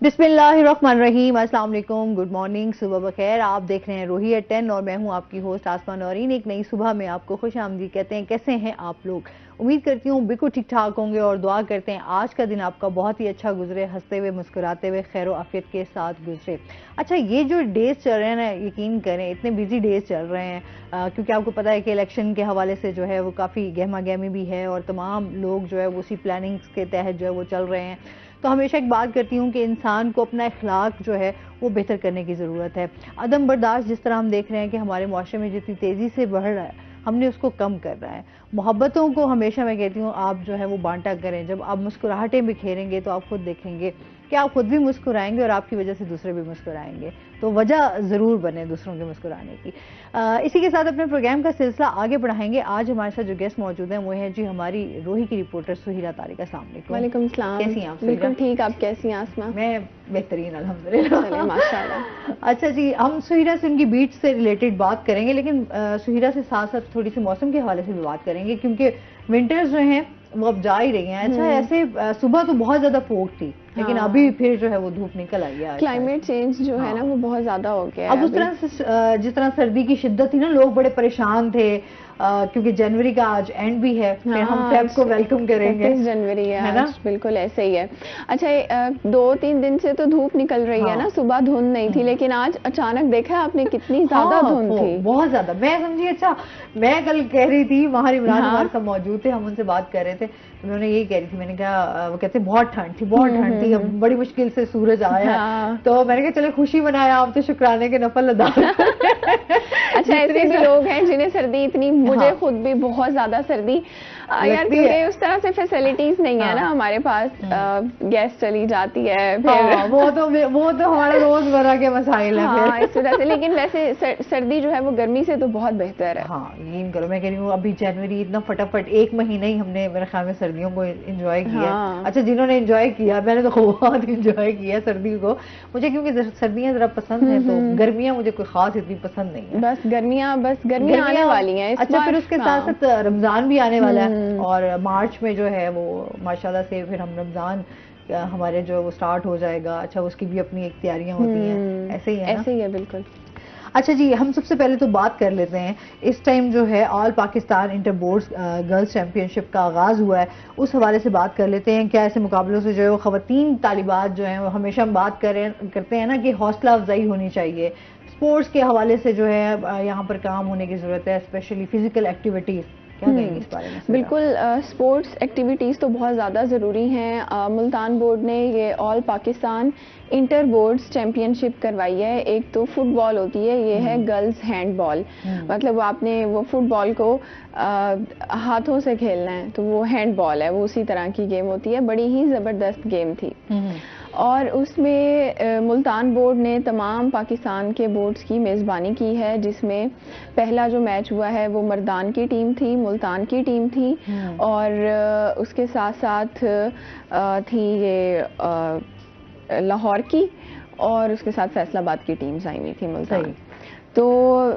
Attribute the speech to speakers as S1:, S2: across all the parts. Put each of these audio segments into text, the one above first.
S1: बिस्मिल्लाहिर्रहमानिर्रहीम, अस्सलाम वालेकुम, गुड मॉर्निंग, सुबह बखैर। आप देख रहे हैं रूही एट 10 और मैं हूं आपकी होस्ट आसमा नौरीन। एक नई सुबह में आपको खुश आमदीद कहते हैं। कैसे हैं आप लोग? उम्मीद करती हूँ बिल्कुल ठीक ठाक होंगे और दुआ करते हैं आज का दिन आपका बहुत ही अच्छा गुजरे, हंसते हुए मुस्कुराते हुए खैर आफियत के साथ गुजरे। अच्छा, ये जो डेज चल रहे हैं ना, यकीन करें इतने बिजी डेज चल रहे हैं क्योंकि आपको पता है कि इलेक्शन के हवाले से जो है वो काफ़ी गहमा गहमी भी है और तमाम लोग जो है वो उसी प्लानिंग्स के तहत जो है वो चल रहे हैं। तो हमेशा एक बात करती हूँ कि इंसान को अपना अखलाक जो है वो बेहतर करने की ज़रूरत है। अदम बर्दाश्त जिस तरह हम देख रहे हैं कि हमारे मुआशरे में जितनी तेज़ी से बढ़ रहा है, हमने उसको कम करना है। मोहब्बतों को हमेशा मैं कहती हूँ आप जो है वो बांटा करें। जब आप मुस्कुराहटें बिखेरेंगे तो आप खुद देखेंगे कि आप खुद भी मुस्कुराएंगे और आपकी वजह से दूसरे भी मुस्कुराएंगे। तो वजह ज़रूर बने दूसरों के मुस्कुराने की। इसी के साथ अपने प्रोग्राम का सिलसिला आगे बढ़ाएंगे। आज हमारे साथ जो गेस्ट मौजूद हैं वो है जी हमारी रोही की रिपोर्टर सुहिरा तारिक। अस्सलाम वालेकुम।
S2: वालेकुम सलाम।
S1: कैसी हैं आप?
S2: बिल्कुल ठीक, आप कैसी हैं आसमा?
S1: मैं बेहतरीन, अल्हम्दुलिल्लाह।
S2: चले माशाल्लाह।
S1: अच्छा जी, हम सुहिरा से उनकी बीट से रिलेटेड बात करेंगे, लेकिन सुहिरा से साथ साथ थोड़ी सी मौसम के हवाले से भी बात करेंगे क्योंकि विंटर्स जो हैं वो अब जा ही रही हैं। अच्छा, ऐसे सुबह तो बहुत ज्यादा फोक थी लेकिन अभी फिर जो है वो धूप निकल आई है।
S2: क्लाइमेट चेंज जो है ना वो बहुत ज्यादा हो गया है।
S1: अब उस तरह से जिस तरह सर्दी की शिद्दत थी ना, लोग बड़े परेशान थे क्योंकि जनवरी का आज एंड भी है। फिर हम फेब को वेलकम करेंगे।
S2: 31 जनवरी है
S1: ना?
S2: आज, बिल्कुल ऐसे ही है। अच्छा, 2-3 दिन से तो धूप निकल रही है ना, सुबह धुंध नहीं थी, लेकिन आज अचानक देखा आपने कितनी ज्यादा धुंध थी,
S1: बहुत ज्यादा। मैं समझी, अच्छा मैं कल कह रही थी, वहां इमरान हमारे साथ मौजूद थे, हम उनसे बात कर रहे थे, उन्होंने यही कह रही थी। मैंने कहा, वो कहते बहुत ठंड थी, बहुत ठंड थी, बड़ी मुश्किल से सूरज आया। तो मैंने कहा चलो खुशी मनाया, आप तो शुक्राने के नफल अदा।
S2: अच्छा, ऐसे भी लोग हैं जिन्हें सर्दी इतनी, मुझे खुद भी बहुत ज्यादा सर्दी यार, क्योंकि उस तरह से फैसिलिटीज नहीं है ना हमारे पास। गैस चली जाती है फिर
S1: वो तो हमारा रोजमर्रा के मसाइल है।
S2: हाँ, इस वजह से। लेकिन वैसे सर्दी जो है वो गर्मी से तो बहुत बेहतर है।
S1: हाँ, यकीन करो, मैं कह रही हूँ अभी जनवरी इतना फटाफट, एक महीना ही हमने मेरे ख्याल में सर्दियों को एंजॉय किया। अच्छा, जिन्होंने एंजॉय किया, मैंने तो बहुत एंजॉय किया सर्दी को। मुझे क्योंकि सर्दियाँ जरा पसंद है, तो गर्मियाँ मुझे कोई खास इतनी पसंद नहीं है।
S2: बस गर्मियाँ आने वाली हैं।
S1: अच्छा, फिर उसके साथ साथ रमजान भी आने वाला है और मार्च में जो है वो माशाल्लाह से फिर हम रमजान हमारे जो वो स्टार्ट हो जाएगा। अच्छा, उसकी भी अपनी एक तैयारियां होती हैं। ऐसे ही है ना?
S2: ऐसे ही है, बिल्कुल।
S1: अच्छा जी, हम सबसे पहले तो बात कर लेते हैं, इस टाइम जो है all Pakistan inter boards girls championship का आगाज़ हुआ है, उस हवाले से बात कर लेते हैं। क्या ऐसे मुकाबलों से जो है वो ख़वातीन तालिबात जो हैं वो, हमेशा हम बात करते हैं ना कि हौसला अफजाई होनी चाहिए। स्पोर्ट्स के हवाले से जो है यहाँ पर काम होने की ज़रूरत है, स्पेशली फिजिकल एक्टिविटीज़। क्या कहेंगे इस बारे में?
S2: बिल्कुल, स्पोर्ट्स एक्टिविटीज़ तो बहुत ज़्यादा ज़रूरी हैं। मुल्तान बोर्ड ने ये all Pakistan inter boards championship करवाई है। एक तो फुटबॉल होती है, ये है गर्ल्स हैंडबॉल। मतलब आपने वो फुटबॉल को हाथों से खेलना है तो वो हैंडबॉल है, वो उसी तरह की गेम होती है। बड़ी ही ज़बरदस्त गेम थी और उसमें मुल्तान बोर्ड ने तमाम पाकिस्तान के बोर्ड्स की मेज़बानी की है, जिसमें पहला जो मैच हुआ है वो मर्दान की टीम थी, मुल्तान की टीम थी और उसके साथ साथ थी ये लाहौर की और उसके साथ फैसलाबाद की टीम्स आई हुई थी मुल्तान। तो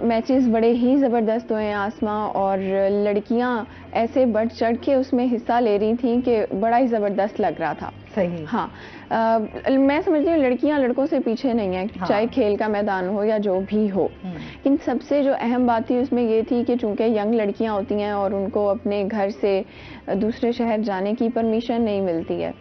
S2: मैचेस बड़े ही ज़बरदस्त हुए हैं आसमा, और लड़कियां ऐसे बढ़ चढ़ के उसमें हिस्सा ले रही थी कि बड़ा ही ज़बरदस्त लग रहा था।
S1: सही।
S2: हाँ, मैं समझती हूँ लड़कियां लड़कों से पीछे नहीं है, चाहे खेल का मैदान हो या जो भी हो। लेकिन सबसे जो अहम बात थी उसमें ये थी कि चूंकि यंग लड़कियां होती हैं और उनको अपने घर से दूसरे शहर जाने की परमिशन नहीं मिलती है,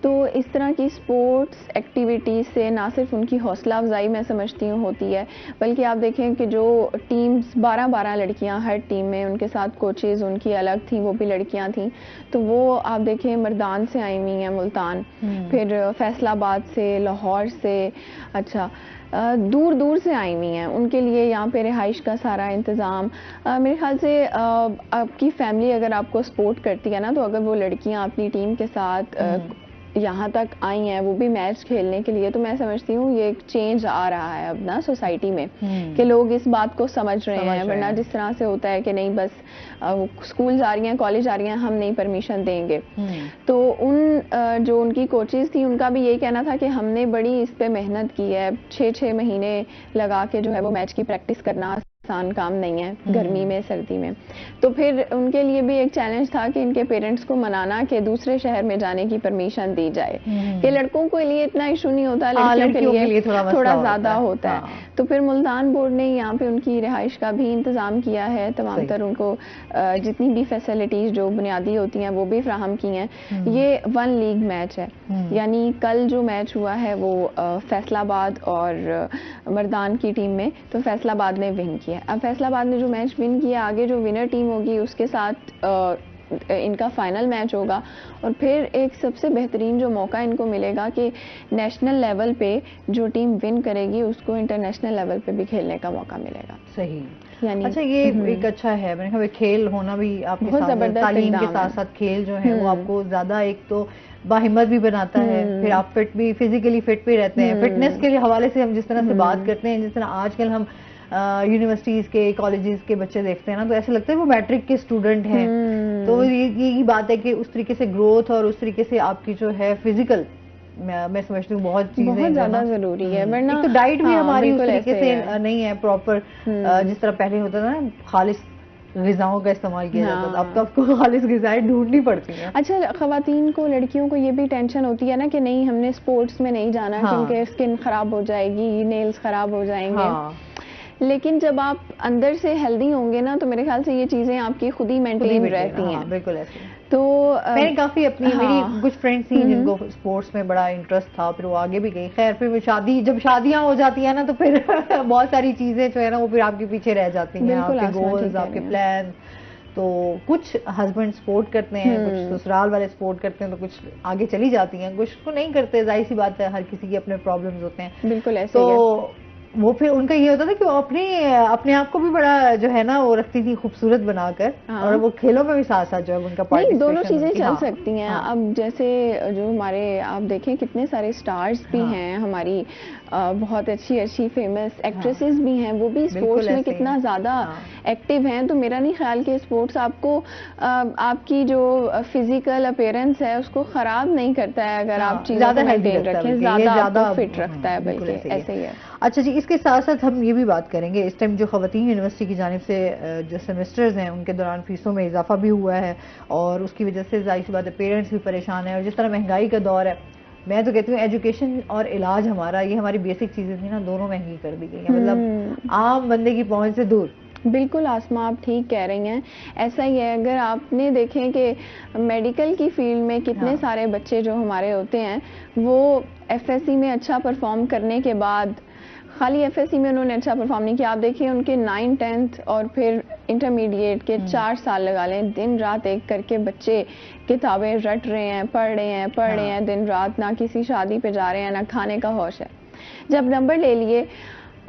S2: तो इस तरह की स्पोर्ट्स एक्टिविटीज़ से ना सिर्फ उनकी हौसला अफजाई मैं समझती हूँ होती है, बल्कि आप देखें कि जो टीम्स 12-12 लड़कियां हर टीम में, उनके साथ कोचेज़ उनकी अलग थी, वो भी लड़कियां थी। तो वो आप देखें मर्दान से आई हुई हैं मुल्तान, फिर फैसलाबाद से, लाहौर से, अच्छा दूर दूर से आई हुई हैं। उनके लिए यहाँ पे रिहाइश का सारा इंतज़ाम, मेरे ख्याल से आपकी फैमिली अगर आपको सपोर्ट करती है ना, तो अगर वो लड़कियाँ अपनी टीम के साथ यहाँ तक आई हैं, वो भी मैच खेलने के लिए, तो मैं समझती हूँ ये एक चेंज आ रहा है अब ना सोसाइटी में कि लोग इस बात को समझ रहे हैं। वरना जिस तरह से होता है कि नहीं बस स्कूल जा रही हैं, कॉलेज जा रही हैं, हम नहीं परमिशन देंगे। तो जो उनकी कोचेज थी उनका भी यही कहना था कि हमने बड़ी इस पे मेहनत की है, 6-6 महीने लगा के जो है वो मैच की प्रैक्टिस करना आसान काम नहीं है गर्मी में सर्दी में। तो फिर उनके लिए भी एक चैलेंज था कि इनके पेरेंट्स को मनाना कि दूसरे शहर में जाने की परमिशन दी जाए, कि लड़कों के लिए इतना इशू नहीं होता, लड़कियों के लिए थोड़ा ज्यादा होता है। तो फिर मुल्तान बोर्ड ने यहाँ पे उनकी रिहाइश का भी इंतजाम किया है, तमाम तर उनको जितनी भी फैसिलिटीज जो बुनियादी होती हैं वो भी फ्राहम की हैं। ये 1 लीग मैच है, यानी कल जो मैच हुआ है वो फैसलाबाद और मर्दान की टीम में, तो फैसलाबाद ने विन किया। अब फैसलाबाद ने जो मैच विन किया, आगे जो विनर टीम होगी उसके साथ इनका फाइनल मैच होगा, और फिर एक सबसे बेहतरीन जो मौका इनको मिलेगा कि नेशनल लेवल पे जो टीम विन करेगी उसको इंटरनेशनल लेवल पे भी खेलने का मौका मिलेगा।
S1: सही, यानी अच्छा ये एक अच्छा है, मैंने कहा खेल होना भी आपके
S2: बहुत
S1: साथ, तालीम के साथ साथ खेल जो है वो आपको ज्यादा एक तो बाहिम्मत भी बनाता है, फिर आप फिट भी, फिजिकली फिट भी रहते हैं। फिटनेस के हवाले से हम जिस तरह से बात करते हैं, जिस तरह आजकल हम यूनिवर्सिटीज के, कॉलेजेस के बच्चे देखते हैं ना, तो ऐसा लगता है वो मैट्रिक के स्टूडेंट हैं। तो यही बात है कि उस तरीके से ग्रोथ और उस तरीके से आपकी जो है फिजिकल, मैं समझती हूँ बहुत चीजें
S2: बहुत ज्यादा जरूरी है, वरना
S1: तो डाइट भी हमारी उस तरीके से नहीं है प्रॉपर, जिस तरह पहले होता था ना, खालिस ग़िज़ाओं का इस्तेमाल किया जाता था। अब तो आपको खालिस ग़िज़ाएं ढूंढनी पड़ती हैं।
S2: अच्छा, ख़वातीन को, लड़कियों को ये भी टेंशन होती है ना कि नहीं हमने स्पोर्ट्स में नहीं जाना, क्योंकि स्किन खराब हो जाएगी, नेल्स खराब हो जाएंगे। लेकिन जब आप अंदर से हेल्दी होंगे ना, तो मेरे ख्याल से ये चीजें आपकी खुद ही मेंटेन रहती हैं।
S1: बिल्कुल ऐसे।
S2: तो
S1: मैंने काफी अपनी मेरी कुछ फ्रेंड्स थी जिनको स्पोर्ट्स में बड़ा इंटरेस्ट था, फिर वो आगे भी गई। खैर फिर वो जब शादियां हो जाती है ना, तो फिर बहुत सारी चीजें जो है ना वो फिर आपके पीछे रह जाती हैं, आपके गोल्स, आपके प्लान। तो कुछ हस्बैंड सपोर्ट करते हैं, कुछ ससुराल वाले सपोर्ट करते हैं, तो कुछ आगे चली जाती हैं, कुछ को नहीं करते। जाहिर सी बात है, हर किसी के अपने प्रॉब्लम्स होते हैं।
S2: बिल्कुल ऐसे
S1: तो वो फिर उनका ये होता था कि वो अपने आप को भी बड़ा जो है ना वो रखती थी खूबसूरत बनाकर, और वो खेलों में भी साथ साथ जो है उनका
S2: पार्टिसिपेशन, दोनों चीजें चल सकती हैं। अब जैसे जो हमारे, आप देखें कितने सारे स्टार्स भी हैं हमारी, बहुत अच्छी अच्छी फेमस एक्ट्रेसेस भी हैं, वो भी स्पोर्ट्स में कितना ज्यादा एक्टिव हैं। तो मेरा नहीं ख्याल कि स्पोर्ट्स आपको आपकी जो फिजिकल अपीयरेंस है उसको खराब नहीं करता है, अगर आप चीजें मेंटेन रखें, ज्यादा फिट रखता है, बल्कि ऐसे ही है।
S1: अच्छा जी, इसके साथ साथ हम ये भी बात करेंगे, इस टाइम जो ख़वातीन यूनिवर्सिटी की जानिब से जो सेमेस्टर्स हैं उनके दौरान फीसों में इजाफा भी हुआ है, और उसकी वजह से जाहिर सी बात है पेरेंट्स भी परेशान है। और जिस तरह महंगाई का दौर है, मैं तो कहती हूँ एजुकेशन और इलाज हमारा, ये हमारी बेसिक चीज़ें थी ना, दोनों महंगी कर दी गई हैं, मतलब आम बंदे की पहुँच से दूर।
S2: बिल्कुल आसमा, आप ठीक कह रही हैं, ऐसा ही है। अगर आपने देखें कि मेडिकल की फील्ड में कितने सारे बच्चे जो हमारे होते हैं, वो FSC में अच्छा परफॉर्म करने के बाद, खाली FSC में उन्होंने अच्छा परफॉर्म नहीं किया, आप देखिए उनके 9th 10th और फिर इंटरमीडिएट के 4 साल लगा लें, दिन रात एक करके बच्चे किताबें रट रहे हैं, पढ़ रहे हैं दिन रात, ना किसी शादी पे जा रहे हैं, ना खाने का होश है। जब नंबर ले लिए,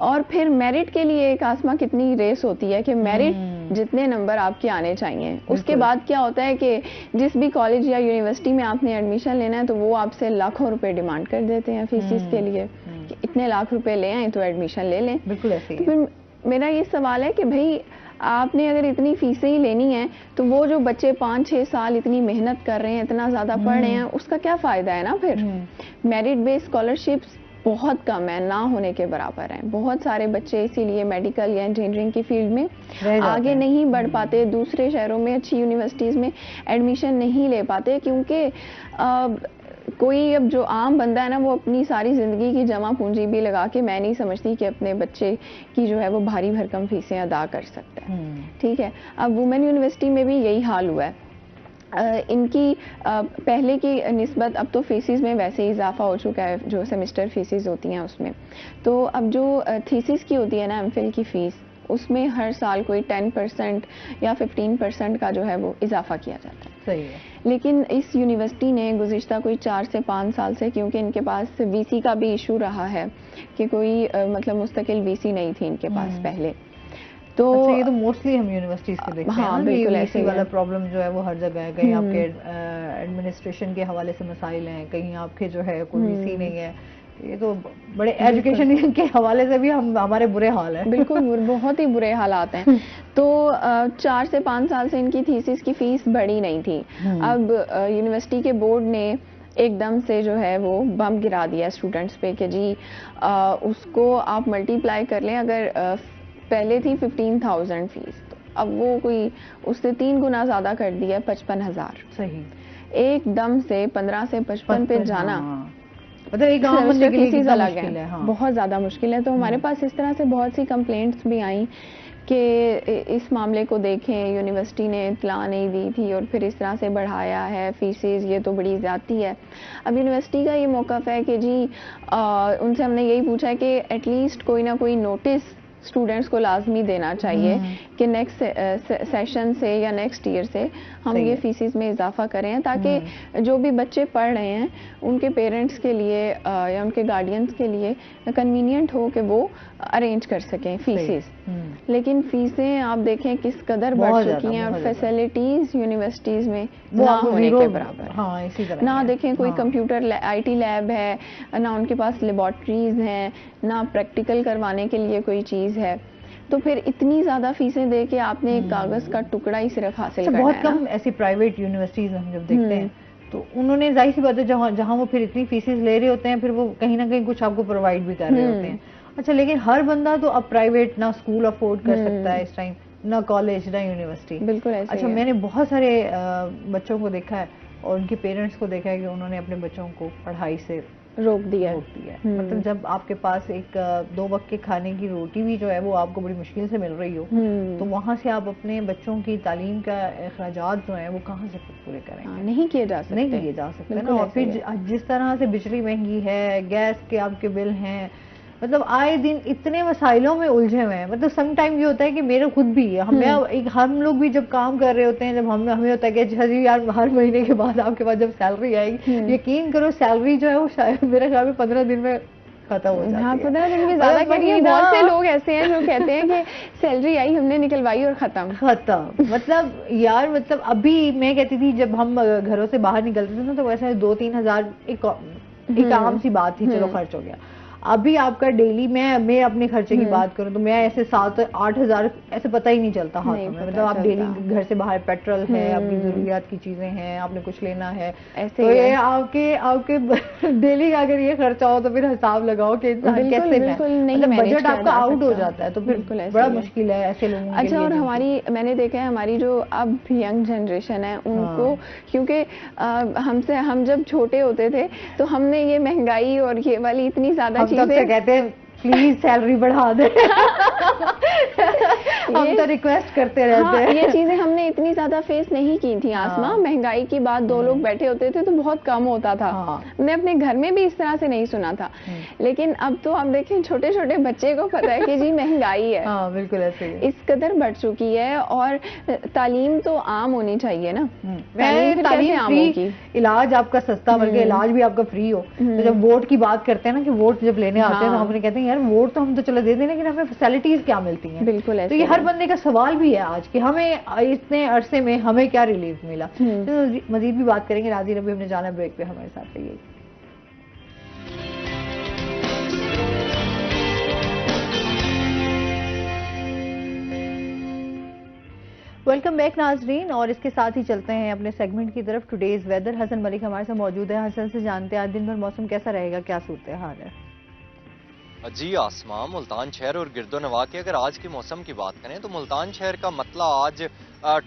S2: और फिर मेरिट के लिए एक आसमा कितनी रेस होती है कि मेरिट जितने नंबर आपके आने चाहिए। उसके बाद क्या होता है कि जिस भी कॉलेज या यूनिवर्सिटी में आपने एडमिशन लेना है, तो वो आपसे लाखों रुपए डिमांड कर देते हैं फीसिस के लिए, कि इतने लाख रुपए ले आए तो एडमिशन ले लें।
S1: बिल्कुल ऐसे।
S2: तो फिर मेरा ये सवाल है कि भाई आपने अगर इतनी फीसें ही लेनी है, तो वो जो बच्चे 5-6 साल इतनी मेहनत कर रहे हैं, इतना ज्यादा पढ़ रहे हैं, उसका क्या फायदा है ना। फिर मेरिट बेस्ड स्कॉलरशिप्स बहुत कम है, ना होने के बराबर हैं। बहुत सारे बच्चे इसीलिए मेडिकल या इंजीनियरिंग की फील्ड में आगे नहीं बढ़ पाते, दूसरे शहरों में अच्छी यूनिवर्सिटीज़ में एडमिशन नहीं ले पाते, क्योंकि कोई अब जो आम बंदा है ना, वो अपनी सारी ज़िंदगी की जमा पूंजी भी लगा के, मैं नहीं समझती कि अपने बच्चे की जो है वो भारी भरकम फीसें अदा कर सकता है। ठीक है, अब वुमेन यूनिवर्सिटी में भी यही हाल हुआ है। इनकी पहले की निस्बत अब तो फीसिस में वैसे ही इजाफा हो चुका है, जो सेमेस्टर फीसिस होती हैं उसमें। तो अब जो थीसिस की होती है ना, MPhil की फ़ीस, उसमें हर साल कोई 10% या 15% का जो है वो इजाफा किया जाता है।
S1: सही है।
S2: लेकिन इस यूनिवर्सिटी ने गुज़िश्ता कोई 4 से 5 साल से, क्योंकि इनके पास VC का भी इशू रहा है कि कोई मतलब मुस्तकिल VC नहीं थी इनके पास पहले, तो
S1: अच्छा, ये तो मोस्टली हम यूनिवर्सिटीज के देखते हैं।
S2: बिल्कुल
S1: ऐसी वाला प्रॉब्लम जो है वो हर जगह है। कहीं आपके एडमिनिस्ट्रेशन के हवाले से मसाइल हैं, कहीं आपके जो है कोई VC नहीं है। ये तो बड़े एजुकेशन के हवाले से भी हमारे बुरे हाल है।
S2: बिल्कुल बहुत ही बुरे हालात हैं। तो 4 से 5 साल से इनकी थीसिस की फीस बढ़ी नहीं थी। अब यूनिवर्सिटी के बोर्ड ने एकदम से जो है वो बम गिरा दिया स्टूडेंट्स पे कि जी उसको आप मल्टीप्लाई कर लें, अगर पहले थी 15,000 फीस, तो अब वो कोई उससे 3 गुना ज्यादा कर दिया, 55,000।
S1: सही,
S2: एकदम से 15 से 55 पे जाना,
S1: हाँ। मतलब एक आम बंदे के लिए
S2: फीस
S1: कितना
S2: अलग
S1: मुश्किल
S2: है,
S1: हाँ।
S2: बहुत ज्यादा मुश्किल है। तो हमारे पास इस तरह से बहुत सी कंप्लेंट्स भी आई कि इस मामले को देखें, यूनिवर्सिटी ने इत्तला नहीं दी थी और फिर इस तरह से बढ़ाया है फीसेस, ये तो बड़ी ज्यादती है। अब यूनिवर्सिटी का ये मौक़िफ़ है कि जी उनसे हमने यही पूछा है कि एटलीस्ट कोई ना कोई नोटिस स्टूडेंट्स को लाजमी देना चाहिए कि नेक्स्ट सेशन से या नेक्स्ट ईयर से हम ये फीसिस में इजाफा करें, ताकि जो भी बच्चे पढ़ रहे हैं उनके पेरेंट्स के लिए या उनके गार्डियंस के लिए कन्वीनियंट हो कि वो अरेंज कर सकें फीसिस। लेकिन फीसें आप देखें किस कदर बढ़ चुकी हैं और फैसिलिटीज यूनिवर्सिटीज में ना होने के बराबर।
S1: हाँ, इसी तरह
S2: ना देखें कोई कंप्यूटर IT लैब है, ना उनके पास लेबॉर्ट्रीज हैं, ना प्रैक्टिकल करवाने के लिए कोई चीज़ है। तो फिर इतनी ज्यादा फीसें दे के आपने एक कागज का टुकड़ा ही सिर्फ हासिल करना है।
S1: बहुत कम ऐसी प्राइवेट यूनिवर्सिटीज हम जब देखते हैं तो उन्होंने जाहिर सी बात है जहाँ वो फिर इतनी फीसेस ले रहे होते हैं, फिर वो कहीं ना कहीं कुछ आपको प्रोवाइड भी कर रहे होते हैं। अच्छा, लेकिन हर बंदा तो अब प्राइवेट ना स्कूल अफोर्ड कर सकता है इस टाइम, ना कॉलेज ना यूनिवर्सिटी।
S2: बिल्कुल ऐसे
S1: अच्छा, मैंने बहुत सारे बच्चों को देखा है और उनके पेरेंट्स को देखा है कि उन्होंने अपने बच्चों को पढ़ाई से
S2: रोक दिया है।
S1: मतलब जब आपके पास एक 2 वक्त के खाने की रोटी भी जो है वो आपको बड़ी मुश्किल से मिल रही हो, तो वहाँ से आप अपने बच्चों की तालीम का अखराजात जो है वो कहाँ से पूरे करेंगे?
S2: नहीं किए जा सकते,
S1: नहीं किए जा सकते ना। और फिर जिस तरह से बिजली महंगी है, गैस के आपके बिल हैं, मतलब आए दिन इतने मसाइलों में उलझे हुए हैं। मतलब सम टाइम ये होता है कि मेरे खुद भी हम लोग भी जब काम कर रहे होते हैं, जब हमें होता है कि जी यार हर महीने के बाद आपके पास जब सैलरी आएगी, यकीन करो सैलरी जो है वो शायद मेरे ख्याल में 15 दिन में खत्म हो जाती है।
S2: हाँ, 15 दिन भी ज्यादा करिए। बहुत से लोग ऐसे हैं जो कहते हैं कि सैलरी आई, हमने निकलवाई और खत्म।
S1: मतलब यार, मतलब अभी मैं कहती थी जब हम घरों से बाहर निकलते थे ना, तो वैसे 2-3 हजार एक आम सी बात थी, चलो खर्च हो गया। अभी आपका डेली, मैं अपने खर्चे की बात करूं तो मैं ऐसे 7-8 हजार ऐसे पता ही नहीं चलता हाथों में। मतलब आप डेली घर से बाहर पेट्रोल है, अपनी जरूरियात की चीजें हैं, आपने कुछ लेना है, तो ये आपके डेली का अगर ये खर्चा हो तो फिर हिसाब लगाओ कि कैसे मतलब बजट आपका आउट हो जाता है, तो फिर बड़ा मुश्किल है ऐसे लोगों के लिए।
S2: अच्छा, और मैंने देखा है हमारी जो अब यंग जनरेशन है उनको, क्योंकि हम जब छोटे होते थे तो हमने ये महंगाई और ये वाली इतनी ज्यादा
S1: तब से कहते हैं प्लीज सैलरी बढ़ा दे। हम तो रिक्वेस्ट करते रहते हैं।
S2: ये चीजें हमने इतनी ज्यादा फेस नहीं की थी आसमा। महंगाई की बात 2 लोग बैठे होते थे तो बहुत कम होता था। हमने अपने घर में भी इस तरह से नहीं सुना था। लेकिन अब तो आप देखें छोटे छोटे बच्चे को पता है कि जी महंगाई है।
S1: हाँ, बिल्कुल ऐसे ही
S2: इस कदर बढ़ चुकी है। और तालीम तो आम होनी चाहिए ना।
S1: तालीम फ्री, इलाज आपका सस्ता, बल्कि इलाज भी आपका फ्री हो। तो जब वोट की बात करते हैं ना कि वोट जब लेने आते हैं तो हम कहते हैं यार वोट तो हम तो चलो दे दें, लेकिन हमें फैसिलिटीज क्या मिलती हैं?
S2: बिल्कुल
S1: तो ये हर बंदे का सवाल भी है आज कि हमें इतने अरसे में हमें क्या रिलीफ मिला। तो मजीद भी बात करेंगे। राजी अभी हमने जाना ब्रेक पे, हमारे साथ रहिए। वेलकम बैक नाजरीन, और इसके साथ ही चलते हैं अपने सेगमेंट की तरफ, टुडेज वेदर। हसन मलिक हमारे साथ मौजूद है। हसन से जानते हैं आज दिन भर मौसम कैसा रहेगा, क्या सूरत हाल है?
S3: जी आसमा, मुल्तान शहर और गिरदो नवा की अगर आज के मौसम की बात करें तो मुल्तान शहर का मतला आज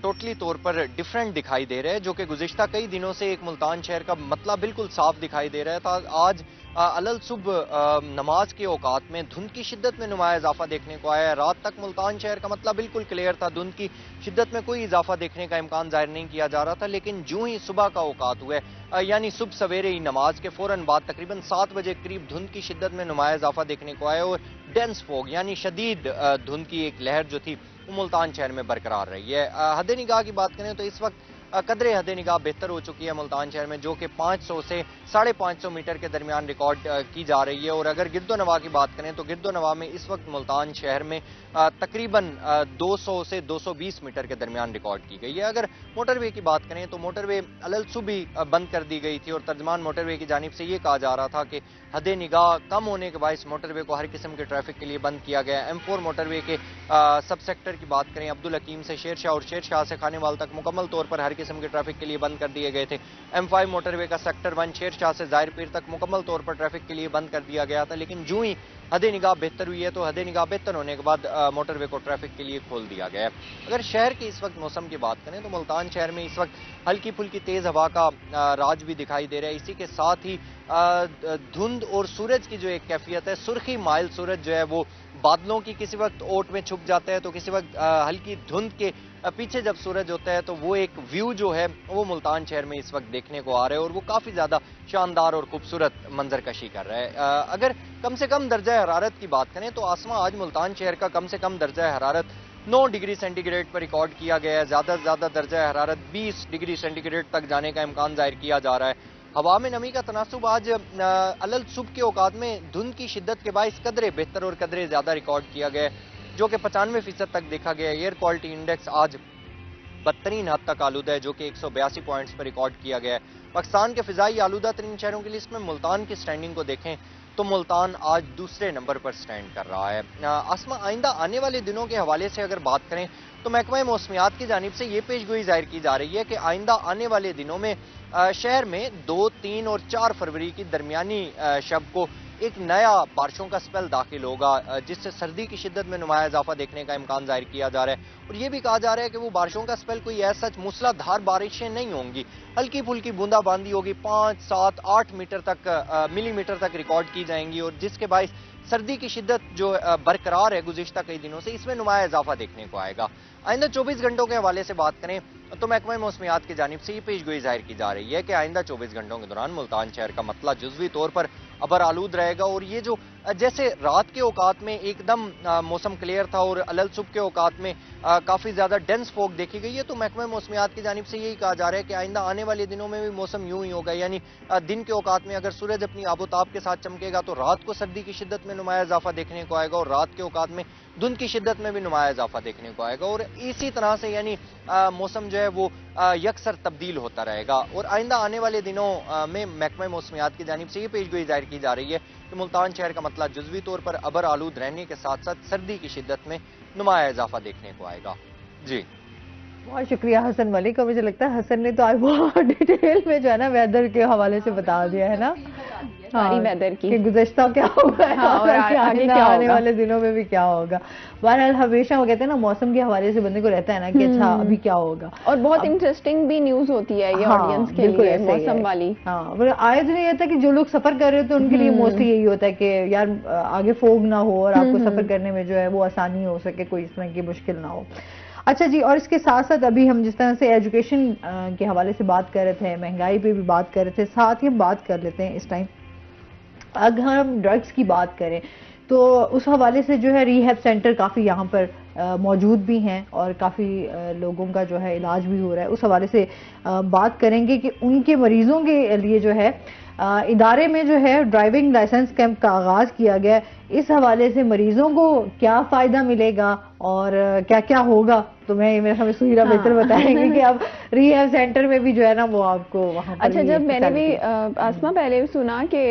S3: टोटली तौर पर डिफरेंट दिखाई दे रहा है, जो कि गुज़िश्ता कई दिनों से एक मुल्तान शहर का मतला बिल्कुल साफ दिखाई दे रहा है। था आज अलल सुबह नमाज के औकात में धुंध की शिद्दत में नुमाया इजाफा देखने को आया है। रात तक मुल्तान शहर का मतलब बिल्कुल क्लियर था, धुंध की शिद्दत में कोई इजाफा देखने का इम्कान जाहिर नहीं किया जा रहा था। लेकिन जो ही सुबह का औकात हुआ यानी सुबह सवेरे ही नमाज के फौरन बाद तकरीबन 7 बजे करीब धुंध की शिद्दत में नुमाया इजाफा देखने को आया और डेंस फॉग यानी शदीद धुंध की एक लहर जो थी वो मुल्तान शहर में बरकरार रही है। हद निगाह की बात करें तो इस वक्त कदरे हद निगाह बेहतर हो चुकी है मुल्तान शहर में, जो कि 500 से 550 मीटर के दरमियान रिकॉर्ड की जा रही है। और अगर गिरदो नवा की बात करें तो गिरदो नवा में इस वक्त मुल्तान शहर में तकरीबन 200 से 220 मीटर के दरमियान रिकॉर्ड की गई है। अगर मोटरवे की बात करें तो मोटरवे अलल सुबह बंद कर दी गई थी और तर्जमान मोटरवे की जानिब से ये कहा जा रहा था कि हद निगाह कम होने के बायस मोटरवे को हर किस्म के ट्रैफिक के लिए बंद किया गया। M4 मोटरवे के सब सेक्टर की बात करें अब्दुल हकीम से शेरशाह और शेरशाह से खानेवाल तक मुकम्मल तौर पर हर किस्म के ट्रैफिक के लिए बंद कर दिए गए थे। M5 मोटरवे का सेक्टर 1 शेरशाह से ज़ाहिर पीर तक मुकम्मल तौर पर ट्रैफिक के लिए बंद कर दिया गया था, लेकिन जो ही हदे निगाह बेहतर हुई है तो हदे निगाह बेहतर होने के बाद मोटरवे को ट्रैफिक के लिए खोल दिया गया है। अगर शहर के इस वक्त मौसम की बात करें तो मुल्तान शहर में इस वक्त हल्की फुल्की तेज हवा का राज भी दिखाई दे रहा है। इसी के साथ ही धुंध और सूरज की जो एक कैफियत है, सुर्खी माइल सूरज जो है वो बादलों की किसी वक्त ओट में छुप जाता है तो किसी वक्त हल्की धुंध के पीछे जब सूरज होता है तो वो एक व्यू जो है वो मुल्तान शहर में इस वक्त देखने को आ रहा है और वो काफी ज्यादा शानदार और खूबसूरत मंजर कशी कर रहा है। अगर कम से कम दर्जा हरारत की बात करें तो आसमां आज मुल्तान शहर का कम से कम दर्जा हरारत 9 डिग्री सेंटीग्रेड पर रिकॉर्ड किया गया है। ज्यादा से ज्यादा दर्जा हरारत 20 डिग्री सेंटीग्रेड तक जाने का इम्कान जाहिर किया जा रहा है। हवा में नमी का तनासुब आज अलल सुबह के औकात में धुंध की शिद्दत के बायस कदरे बेहतर और कदरे ज्यादा रिकॉर्ड किया गया है, जो कि 95% तक देखा गया। एयर क्वालिटी इंडेक्स आज बदतरीन हद तक आलूदा है, जो कि 182 पॉइंट्स पर रिकॉर्ड किया गया है। पाकिस्तान के फिजाई आलूदा तरीन शहरों की लिस्ट में मुल्तान की स्टैंडिंग को देखें तो मुल्तान आज दूसरे नंबर पर स्टैंड कर रहा है। आसमां आइंदा आने वाले दिनों के हवाले से अगर बात करें तो महकमा मौसमियात की जानिब से ये पेशगोई जाहिर की जा रही है कि आइंदा आने वाले दिनों में शहर में 2, 3 और 4 फरवरी की दरमियानी शब को एक नया बारिशों का स्पेल दाखिल होगा, जिससे सर्दी की शिद्दत में नुमाया इजाफा देखने का इम्कान जाहिर किया जा रहा है। और ये भी कहा जा रहा है कि वो बारिशों का स्पेल कोई ऐसा मूसलाधार बारिशें नहीं होंगी, हल्की फुल्की बूंदाबांदी होगी, 5, 7, 8 मीटर तक मिलीमीटर तक रिकॉर्ड की जाएंगी और जिसके बायस सर्दी की शिद्दत जो बरकरार है गुज़िश्ता कई दिनों से, इसमें नुमाया इजाफा देखने को आएगा। आइंदा 24 घंटों के हवाले से बात करें तो महकमा मौसमियात की जानिब से ये पेशगोई जाहिर की जा रही है कि आइंदा 24 घंटों के दौरान मुल्तान शहर का मतला जुज़वी तौर पर अबर आलूद रहेगा और ये जो जैसे रात के औकात में एकदम मौसम क्लियर था और अलल सुबह के औकात में काफ़ी ज़्यादा डेंस फॉग देखी गई है, तो महकमा मौसमियात की जानिब से यही कहा जा रहा है कि आइंदा आने वाले दिनों में भी मौसम यूं ही होगा, यानी दिन के औकात में अगर सूरज अपनी आबोताब के साथ चमकेगा तो रात को सर्दी की शिद्दत में नुमाया इजाफा देखने को आएगा और रात के औकात में धुंध की शिद्दत में भी नुमाया इजाफा देखने को आएगा और इसी तरह से यानी मौसम जो है वो यकसर तब्दील होता रहेगा। और आइंदा आने वाले दिनों में महकमा मौसमियात की जानिब से ये पेशगोई जाहिर की जा रही है कि मुल्तान शहर का मतला जुज़वी तौर पर अबर आलूद रहने के साथ साथ सर्दी की शिद्दत में नुमाया इजाफा देखने को आएगा। जी
S1: बहुत शुक्रिया हसन मलिक। और मुझे लगता है हसन ने तो आज बहुत डिटेल में जो है ना वेदर के हवाले से बता दिया है ना,
S2: सारी वेदर की
S1: गुज़श्ता क्या होगा
S2: और आगे क्या
S1: आने वाले दिनों में भी क्या होगा। बहरहाल हमेशा वो कहते हैं ना मौसम के हवाले से बंदे को रहता है ना कि अच्छा अभी क्या होगा,
S2: और बहुत इंटरेस्टिंग भी न्यूज होती है ये ऑडियंस के लिए मौसम वाली।
S1: हाँ आए तो नहीं रहता कि जो लोग सफर कर रहे होते हैं उनके लिए मोस्टली यही होता है कि यार आगे फोग ना हो और आपको सफर करने में जो है वो आसानी हो सके, कोई इस तरह की मुश्किल ना हो। अच्छा जी, और इसके साथ साथ अभी हम जिस तरह से एजुकेशन के हवाले से बात कर रहे थे, महंगाई पे भी बात कर रहे थे, साथ ही हम बात कर लेते हैं इस टाइम अगर हम ड्रग्स की बात करें तो उस हवाले से जो है रिहैब सेंटर काफ़ी यहाँ पर मौजूद भी हैं और काफ़ी लोगों का जो है इलाज भी हो रहा है। उस हवाले से बात करेंगे कि उनके मरीजों के लिए जो है इदारे में जो है ड्राइविंग लाइसेंस कैंप का आगाज़ किया गया। इस हवाले से मरीजों को क्या फ़ायदा मिलेगा और क्या क्या होगा, तो मैं मेरे हमें सुहीरा बेहतर बताएंगे कि अब रिहैब सेंटर में भी जो है ना वो आपको वहाँ पर
S2: अच्छा, जब मैंने भी आसमा पहले सुना कि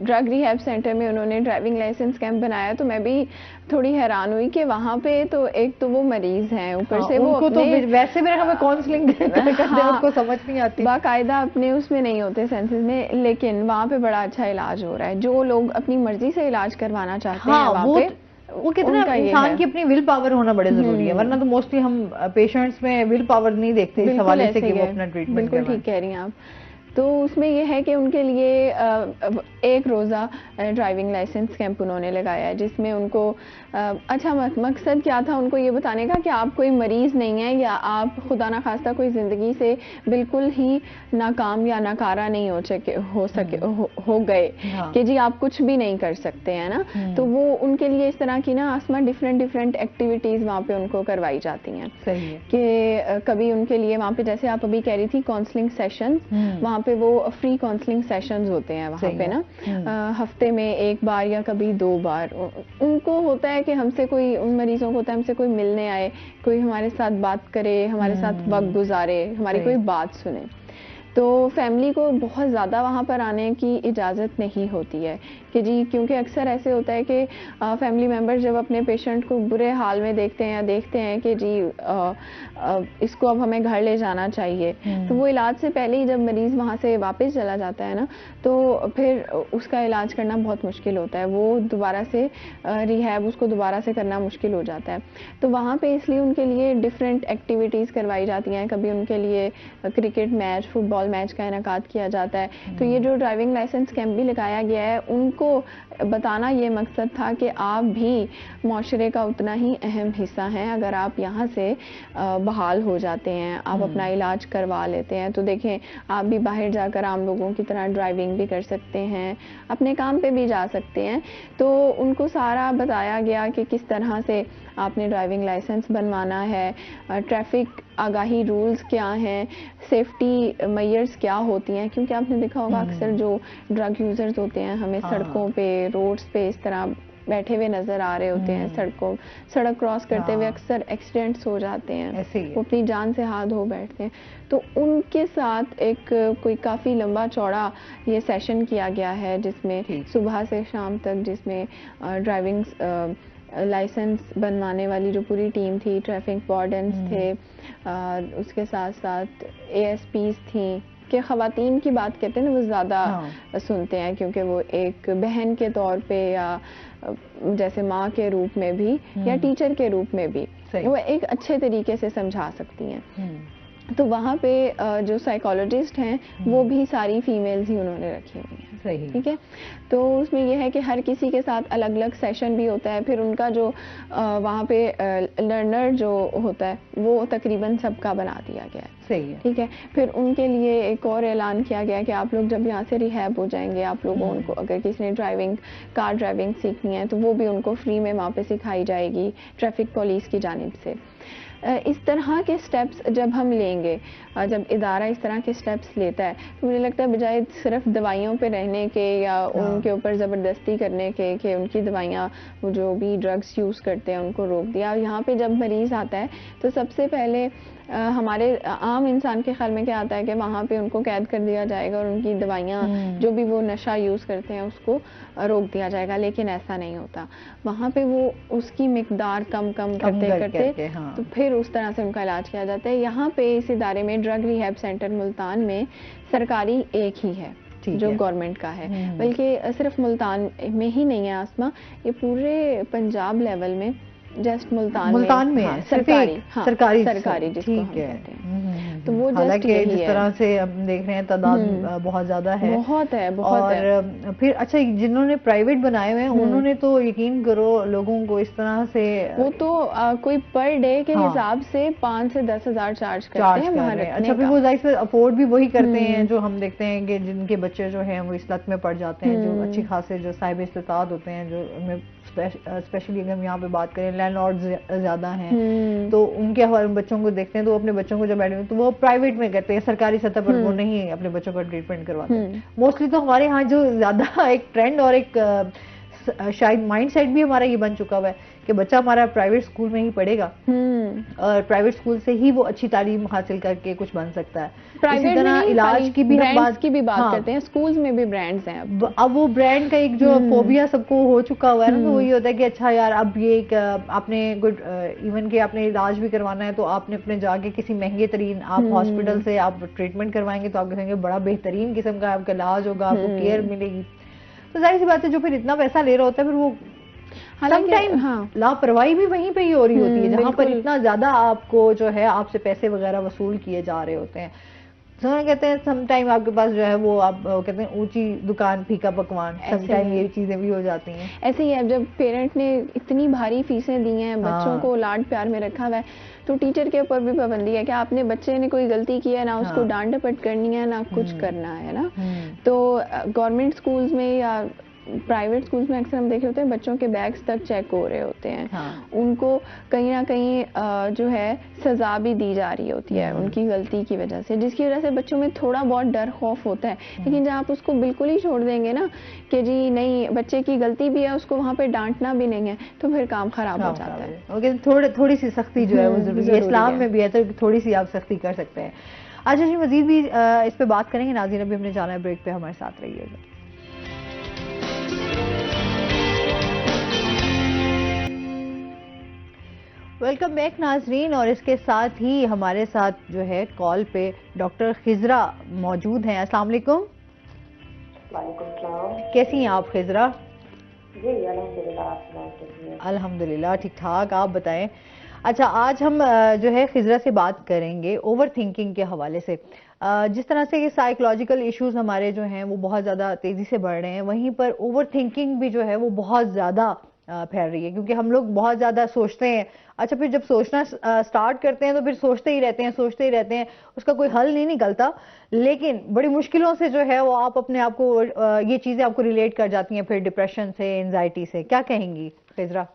S2: ड्रग रिहैब सेंटर में उन्होंने ड्राइविंग लाइसेंस कैंप बनाया तो मैं भी थोड़ी हैरान हुई कि वहाँ पे तो एक तो वो मरीज हैं, ऊपर से वो
S1: तो वैसे मेरे हमें काउंसलिंग करते हैं उसको समझ नहीं आती,
S2: बाकायदा अपने उसमें नहीं होते सेंसेस में, लेकिन वहाँ पे बड़ा अच्छा इलाज हो रहा है। जो लोग अपनी मर्जी से इलाज करवाना चाहते हैं वहाँ पे
S1: वो कितना इंसान की अपनी विल पावर होना बड़े जरूरी है, वरना तो मोस्टली हम पेशेंट्स में विल पावर नहीं देखते इस हवाले से कि वो अपना ट्रीटमेंट।
S2: बिल्कुल ठीक कह रही हैं आप। तो उसमें यह है कि उनके लिए एक रोज़ा ड्राइविंग लाइसेंस कैंप उन्होंने लगाया है जिसमें उनको अच्छा मकसद क्या था उनको ये बताने का कि आप कोई मरीज़ नहीं है या आप खुदा ना खास्ता कोई ज़िंदगी से बिल्कुल ही नाकाम या नाकारा नहीं हो गए कि जी आप कुछ भी नहीं कर सकते हैं ना, तो वो उनके लिए इस तरह की ना आसमा डिफरेंट एक्टिविटीज़ वहाँ पे उनको करवाई जाती हैं।
S1: सही है
S2: कि कभी उनके लिए वहाँ पे जैसे आप अभी कह रही थी काउंसलिंग सेशंस, वहाँ पे वो फ्री काउंसलिंग सेशंस होते हैं वहाँ पे ना हफ्ते में 1 बार या कभी 2 बार। उनको होता है कि हमसे कोई, उन मरीजों को होता है हमसे कोई मिलने आए, कोई हमारे साथ बात करे, हमारे साथ वक्त गुजारे, हमारी कोई बात सुने। तो फैमिली को बहुत ज़्यादा वहाँ पर आने की इजाज़त नहीं होती है कि जी, क्योंकि अक्सर ऐसे होता है कि फैमिली मेम्बर जब अपने पेशेंट को बुरे हाल में देखते हैं या देखते हैं कि जी इसको अब हमें घर ले जाना चाहिए, तो वो इलाज से पहले ही जब मरीज़ वहाँ से वापस चला जाता है ना, तो फिर उसका इलाज करना बहुत मुश्किल होता है। वो दोबारा से रिहैब उसको दोबारा से करना मुश्किल हो जाता है। तो वहाँ पे इसलिए उनके लिए डिफरेंट एक्टिविटीज़ करवाई जाती हैं। कभी उनके लिए क्रिकेट मैच, फुटबॉल मैच का इनेकाद किया जाता है। तो ये जो ड्राइविंग लाइसेंस कैंप भी लगाया गया है, उनको बताना ये मकसद था कि आप भी माशरे का उतना ही अहम हिस्सा हैं। अगर आप यहाँ से बहाल हो जाते हैं, आप अपना इलाज करवा लेते हैं, तो देखें आप भी बाहर जाकर आम लोगों की तरह ड्राइविंग भी कर सकते हैं, अपने काम पे भी जा सकते हैं। तो उनको सारा बताया गया कि किस तरह से आपने ड्राइविंग लाइसेंस बनवाना है, ट्रैफिक आगाही रूल्स क्या हैं, सेफ्टी मेजर्स क्या होती हैं, क्योंकि आपने देखा होगा अक्सर जो ड्रग यूजर्स होते हैं हमें सड़कों पे, रोड्स पे इस तरह बैठे हुए नजर आ रहे होते हैं। सड़क क्रॉस करते हुए अक्सर एक्सीडेंट्स हो जाते हैं, वो अपनी जान से हाथ धो बैठते हैं। तो उनके साथ एक कोई काफ़ी लंबा चौड़ा ये सेशन किया गया है, जिसमें सुबह से शाम तक, जिसमें ड्राइविंग लाइसेंस बनवाने वाली जो पूरी टीम थी, ट्रैफिक वार्डन्स थे, उसके साथ साथ ASPs थी, कि ख़वातीन की बात कहते हैं ना वो ज़्यादा सुनते हैं, क्योंकि वो एक बहन के तौर पे या जैसे माँ के रूप में भी या टीचर के रूप में भी वो एक अच्छे तरीके से समझा सकती हैं। तो वहाँ पे जो साइकोलॉजिस्ट हैं वो भी सारी फीमेल्स ही उन्होंने रखी हुई हैं। ठीक है, तो उसमें यह है कि हर किसी के साथ अलग अलग सेशन भी होता है। फिर उनका जो वहाँ पे लर्नर जो होता है वो तकरीबन सबका बना दिया गया है।
S1: सही है,
S2: ठीक है। फिर उनके लिए एक और ऐलान किया गया कि आप लोग जब यहाँ से रिहैब हो जाएंगे, आप लोगों उनको अगर किसी ने कार ड्राइविंग सीखनी है तो वो भी उनको फ्री में वहाँ पे सिखाई जाएगी ट्रैफिक पुलिस की जानिब से। इस तरह के स्टेप्स जब हम लेंगे, जब इदारा इस तरह के स्टेप्स लेता है, तो मुझे लगता है बजाय सिर्फ दवाइयों पे रहने के या उनके ऊपर ज़बरदस्ती करने के कि उनकी दवाइयाँ वो जो भी ड्रग्स यूज़ करते हैं उनको रोक दिया। यहाँ पे जब मरीज़ आता है तो सबसे पहले हमारे आम इंसान के ख्याल में क्या आता है कि वहाँ पे उनको कैद कर दिया जाएगा और उनकी दवाइयाँ जो भी वो नशा यूज़ करते हैं उसको रोक दिया जाएगा, लेकिन ऐसा नहीं होता। वहाँ पे वो उसकी मिकदार कम करते तो फिर उस तरह से उनका इलाज किया जाता है। यहाँ पे इस इदारे में ड्रग रिहैब सेंटर मुल्तान में सरकारी एक ही है जो गवर्नमेंट का है, बल्कि सिर्फ मुल्तान में ही नहीं है आसमा, ये पूरे पंजाब लेवल में जस्ट मुल्तान में है, सरकारी जिसको हम कहते हैं। तो वो जस्ट
S1: जिस तरह से हम देख रहे हैं तादाद बहुत ज्यादा है,
S2: बहुत है।
S1: और फिर अच्छा जिन्होंने प्राइवेट बनाए हुए हैं उन्होंने तो यकीन करो लोगों को इस तरह से
S2: वो तो कोई पर डे के हिसाब से 5 से 10 हज़ार चार्ज करते हैं वहाँ रखने का।
S1: अच्छा, फिर वो जाहिर से अफोर्ड भी वही करते हैं जो हम देखते हैं कि जिनके बच्चे जो हैं वो इस लत में पड़ जाते हैं, जो अच्छी खासे जो साहिब इस्तिताद होते हैं, जो स्पेशली अगर हम यहाँ पे बात करें लैंडलॉर्ड ज्यादा हैं, तो उनके हमारे बच्चों को देखते हैं तो वो अपने बच्चों को जब एडमिट तो वो प्राइवेट में करते हैं, सरकारी सतह पर वो नहीं अपने बच्चों का ट्रीटमेंट करवाते। मोस्टली तो हमारे यहाँ जो ज्यादा एक ट्रेंड और एक शायद माइंडसेट भी हमारा ये बन चुका हुआ है कि बच्चा हमारा प्राइवेट स्कूल में ही पढ़ेगा और प्राइवेट स्कूल से ही वो अच्छी तालीम हासिल करके कुछ बन सकता है।
S2: प्राइवेट में इलाज की भी हम बात करते हैं, स्कूल्स में भी ब्रांड्स हैं
S1: अब वो ब्रांड का एक जो फोबिया सबको हो चुका हुआ है ना, तो वही होता है कि अच्छा यार अब ये एक आपने गुड इवन के आपने इलाज भी करवाना है तो आपने अपने जाके किसी महंगे तरीन आप हॉस्पिटल से आप ट्रीटमेंट करवाएंगे तो आप कहेंगे बड़ा बेहतरीन किस्म का आपका इलाज होगा, आपको केयर मिलेगी। तो जाहिर सी बात है जो फिर इतना पैसा ले रहा होता है फिर वो हालांकि लापरवाही भी वहीं पे ही हो रही होती है जहाँ पर इतना ज्यादा आपको जो है आपसे पैसे वगैरह वसूल किए जा रहे होते हैं। कहते हैं समटाइम आपके पास जो है वो आप कहते हैं ऊंची दुकान फीका पकवान, समटाइम ये चीजें भी हो जाती हैं।
S2: ऐसे ही है, जब पेरेंट ने इतनी भारी फीसें दी हैं, बच्चों को लाड प्यार में रखा हुआ है, तो टीचर के ऊपर भी पाबंदी है कि आपने बच्चे ने कोई गलती की है ना उसको डांट डपट करनी है ना कुछ करना है ना। तो गवर्नमेंट स्कूल्स में या प्राइवेट स्कूल्स में अक्सर हम देखे होते हैं बच्चों के बैग्स तक चेक हो रहे होते हैं। उनको कहीं ना कहीं जो है सजा भी दी जा रही होती है उनकी गलती की वजह से, जिसकी वजह से बच्चों में थोड़ा बहुत डर खौफ होता है। लेकिन जब आप उसको बिल्कुल ही छोड़ देंगे ना कि जी नहीं बच्चे की गलती भी है, उसको वहाँ पे डांटना भी नहीं है, तो फिर काम खराब हो जाता है।
S1: थोड़ी सी सख्ती जो है वो जरूरी है, इस्लाम में भी है तो थोड़ी सी आप सख्ती कर सकते हैं। अच्छा जी, मजीद भी इस पे बात करेंगे। नाज़रीन, अभी हमने जाना है ब्रेक पे, हमारे साथ रहिएगा। वेलकम बैक नाजरीन, और इसके साथ ही हमारे साथ जो है कॉल पे डॉक्टर खिजरा मौजूद हैं। अस्सलाम वालेकुम।
S4: वालेकुम सलाम।
S1: कैसी हैं आप खिजरा?
S4: जी अल्हम्दुलिल्लाह, आप सुनाइए।
S1: अल्हम्दुलिल्लाह ठीक ठाक, आप बताएं। अच्छा, आज हम जो है खिजरा से बात करेंगे ओवर थिंकिंग के हवाले से। जिस तरह से ये साइकोलॉजिकल इश्यूज हमारे जो हैं वो बहुत ज़्यादा तेज़ी से बढ़ रहे हैं, वहीं पर ओवर थिंकिंग भी जो है वो बहुत ज़्यादा फैल रही है, क्योंकि हम लोग बहुत ज़्यादा सोचते हैं। अच्छा, फिर जब सोचना स्टार्ट करते हैं तो फिर सोचते ही रहते हैं, सोचते ही रहते हैं, उसका कोई हल नहीं निकलता। लेकिन बड़ी मुश्किलों से जो है वो आप अपने आप को ये चीज़ें आपको रिलेट कर जाती हैं, फिर डिप्रेशन से, एंजाइटी से। क्या कहेंगी खिजरा?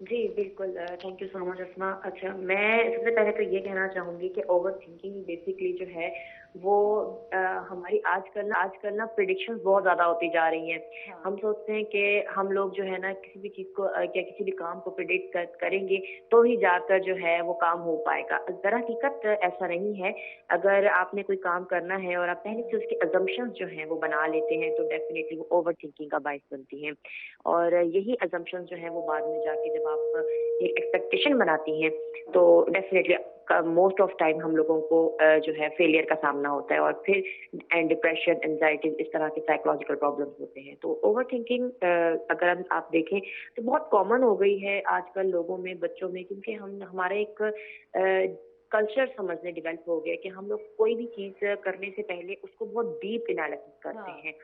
S4: जी बिल्कुल, थैंक यू सो मच अस्मा। अच्छा, मैं सबसे पहले तो ये कहना चाहूंगी कि ओवर थिंकिंग बेसिकली जो है वो हमारी आजकल ना प्रिडिक्शंस बहुत ज्यादा होती जा रही हैं। हाँ। हम सोचते हैं कि हम लोग जो है ना किसी भी चीज को या किसी भी काम को प्रिडिक्ट करेंगे तो ही जाकर जो है वो काम हो पाएगा। दर हकीकत ऐसा नहीं है। अगर आपने कोई काम करना है और आप पहले से उसके अजम्पशंस जो हैं वो बना लेते हैं तो डेफिनेटली वो ओवर थिंकिंग का बायस बनती हैं। और यही अजम्पशंस जो है वो बाद में जाके जब आप एक एक्सपेक्टेशन बनाती हैं तो डेफिनेटली मोस्ट ऑफ टाइम हम लोगों को जो है फेलियर का सामना होता है और फिर डिप्रेशन, एंजाइटी, इस तरह के साइकोलॉजिकल प्रॉब्लम्स होते हैं। तो ओवर थिंकिंग अगर आप देखें तो बहुत कॉमन हो गई है आजकल लोगों में, बच्चों में, क्योंकि हमारा एक कल्चर समझने डेवलप हो गया कि हम लोग कोई भी चीज करने से पहले उसको बहुत डीप एनालिसिस करते हैं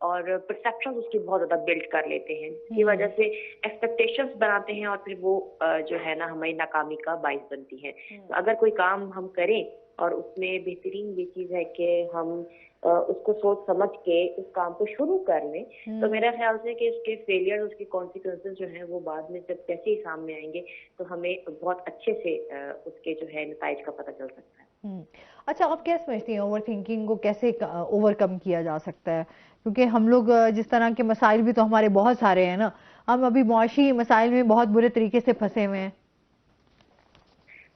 S4: और परसेप्शन उसकी बहुत ज्यादा बिल्ड कर लेते हैं, जिसकी वजह से एक्सपेक्टेशंस बनाते हैं और फिर वो जो है ना हमारी नाकामी का बाइस बनती है। तो अगर कोई काम हम करें और उसमें बेहतरीन ये चीज है कि हम उसको सोच समझ के उस काम को शुरू कर लें, तो मेरा ख्याल से कि उसके फेलियर, उसके कॉन्सिक्वेंसेस जो है वो बाद में जब कैसे ही सामने आएंगे तो हमें बहुत अच्छे से उसके जो है नताइज का पता चल सकता है।
S1: अच्छा, आप क्या समझती हैं ओवर थिंकिंग को कैसे ओवरकम किया जा सकता है? क्योंकि हम लोग जिस तरह के मसाइल भी तो हमारे बहुत सारे हैं ना, हम अभी मुआशी मसाइल में बहुत बुरे तरीके से फंसे हुए हैं।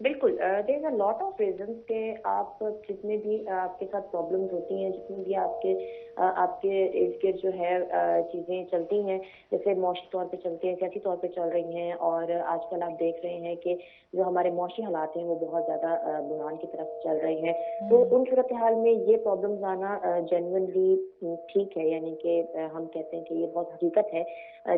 S4: बिल्कुल, there is a lot of reasons के आप जितने भी आपके साथ प्रॉब्लम्स होती हैं, जितने भी आपके इर्द गिर्द जो है चीजें चलती हैं, जैसे मौशी तौर पे चलती हैं, सियासी तौर पे चल रही हैं, और आजकल आप देख रहे हैं कि जो हमारे मौशी हालात हैं वो बहुत ज्यादा बुरान की तरफ चल रहे हैं। तो उन सूरत हाल में ये प्रॉब्लम्स आना जेन्युइनली ठीक है, यानी कि हम कहते हैं कि ये बहुत हकीकत है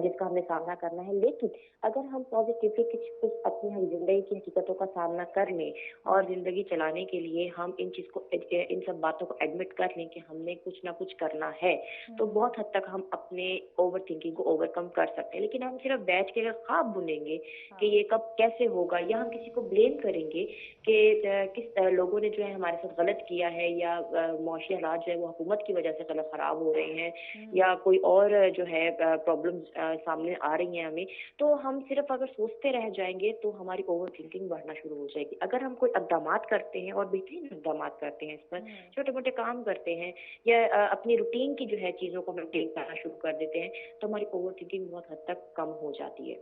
S4: जिसका हमें सामना करना है। लेकिन अगर हम पॉजिटिवली कुछ अपनी जिंदगी की हकीकतों का सामना कर लें और जिंदगी चलाने के लिए हम इन सब बातों को एडमिट कर लें कि हमने कुछ ना कुछ करना है, तो बहुत हद तक हम अपने ओवर थिंकिंग को ओवरकम कर सकते हैं। लेकिन हम सिर्फ बैठ के ख्वाब बुनेंगे कि ये कब कैसे होगा, या हम किसी को ब्लेम करेंगे कि किस लोगों ने जो है हमारे साथ गलत किया है, या मौशी हालात जो है वो हुकूमत की वजह से गलत खराब हो रहे हैं, या कोई और जो है प्रॉब्लम सामने आ रही है हमें, तो हम सिर्फ अगर सोचते रह जाएंगे तो हमारी ओवर थिंकिंग बढ़ना शुरू हो जाएगी। अगर हम कोई इक़दामात करते हैं और बेहतरीन इक़दामात करते हैं, इस पर छोटे मोटे काम करते हैं, या अपनी रूटीन की जो है चीजों को मेंटेन करना शुरू कर देते हैं, तो हमारी ओवर थिंकिंग बहुत हद तक कम हो जाती है।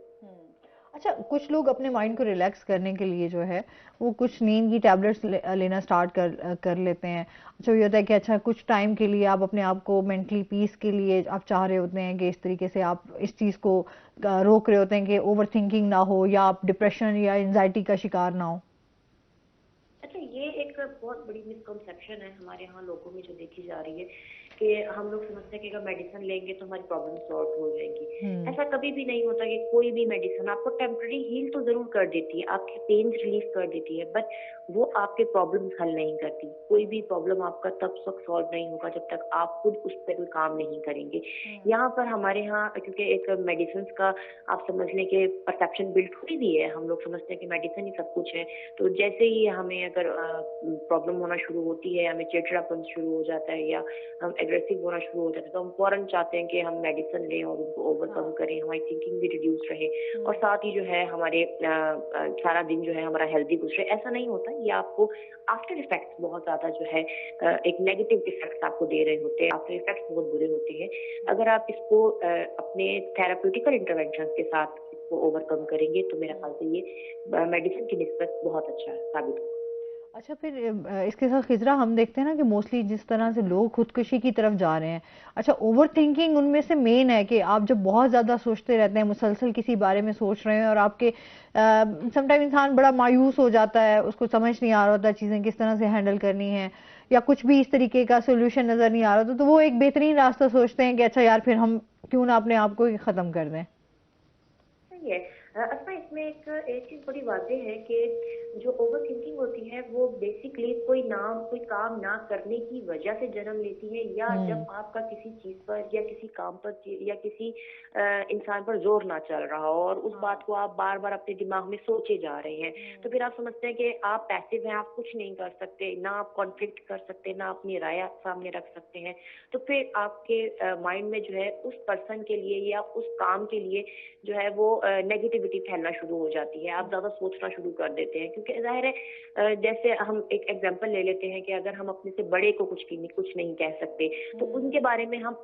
S1: अच्छा, कुछ लोग अपने माइंड को रिलैक्स करने के लिए जो है वो कुछ नींद की टैबलेट्स लेना स्टार्ट कर लेते हैं। अच्छा, ये होता है कि अच्छा कुछ टाइम के लिए आप अपने आप को मेंटली पीस के लिए आप चाह रहे होते हैं कि इस तरीके से आप इस चीज़ को रोक रहे होते हैं कि ओवर थिंकिंग ना हो या आप डिप्रेशन या एंजाइटी का शिकार ना हो।
S4: अच्छा, ये एक बहुत बड़ी मिसकंसेप्शन है हमारे यहाँ लोगों में जो देखी जा रही है कि हम लोग समझते हैं कि अगर मेडिसिन लेंगे तो हमारी प्रॉब्लम सॉल्व हो जाएंगी। ऐसा कभी भी नहीं होता कि कोई भी मेडिसिन आपको टेम्पररी हील तो जरूर कर देती है, आपके पेन रिलीफ कर देती है, बट वो आपके प्रॉब्लम्स हल नहीं करती। कोई भी प्रॉब्लम आपका तब तक सॉल्व नहीं होगा जब तक आप खुद उस पर कोई काम नहीं करेंगे। यहाँ पर हमारे यहाँ क्योंकि एक मेडिसिन का आप समझ लें कि परसेप्शन बिल्ड हुई भी है, हम लोग समझते हैं कि मेडिसिन ही सब कुछ है। तो जैसे ही हमें अगर प्रॉब्लम होना शुरू होती है, हमें चिड़चिड़ापन शुरू हो जाता है या हम एग्रेसिव होना शुरू हो जाता है, तो हम फौरन चाहते हैं कि हम मेडिसिन लें और उनको ओवरकम करें, हमारी थिंकिंग भी रिड्यूस रहे और साथ ही जो है हमारे सारा दिन जो है हमारा हेल्दी गुजरे। ऐसा नहीं होता, ये आपको आफ्टर इफेक्ट्स बहुत ज्यादा जो है एक नेगेटिव इफेक्ट्स आपको दे रहे होते हैं, आफ्टर इफेक्ट्स बहुत बुरे होते हैं। अगर आप इसको अपने थेराप्यूटिकल इंटरवेंशन के साथ इसको ओवरकम करेंगे तो मेरा ख्याल से ये मेडिसिन की निस्बत बहुत अच्छा साबित होगा।
S1: अच्छा, फिर इसके साथ खिजरा हम देखते हैं ना कि मोस्टली जिस तरह से लोग खुदकुशी की तरफ जा रहे हैं, अच्छा ओवर थिंकिंग उनमें से मेन है कि आप जब बहुत ज़्यादा सोचते रहते हैं, मुसलसल किसी बारे में सोच रहे हैं और आपके समटाइम इंसान बड़ा मायूस हो जाता है, उसको समझ नहीं आ रहा होता चीज़ें किस तरह से हैंडल करनी है, या कुछ भी इस तरीके का सोल्यूशन नज़र नहीं आ रहा होता, तो वो एक बेहतरीन रास्ता सोचते हैं कि अच्छा यार फिर हम क्यों ना अपने आप को ही ख़त्म कर दें।
S4: सही है। अच्छा, इसमें एक चीज बड़ी वाज़ेह है कि जो ओवर थिंकिंग होती है वो बेसिकली कोई काम ना करने की वजह से जन्म लेती है, या जब आपका किसी चीज पर या किसी काम पर या किसी इंसान पर जोर ना चल रहा हो और उस बात को आप बार बार अपने दिमाग में सोचे जा रहे हैं, तो फिर आप समझते हैं कि आप पैसिव हैं, आप कुछ नहीं कर सकते, ना आप कॉन्फ्लिक्ट कर सकते, ना अपनी राय सामने रख सकते हैं। तो फिर आपके माइंड में जो है उस पर्सन के लिए या उस काम के लिए जो है वो नेगेटिविटी फैलना शुरू हो जाती है, आप ज्यादा सोचना शुरू कर देते हैं। क्योंकि जाहिर है जैसे हम एक एग्जांपल ले लेते हैं कि अगर हम अपने से बड़े को कुछ नहीं कह सकते, तो उनके बारे में हम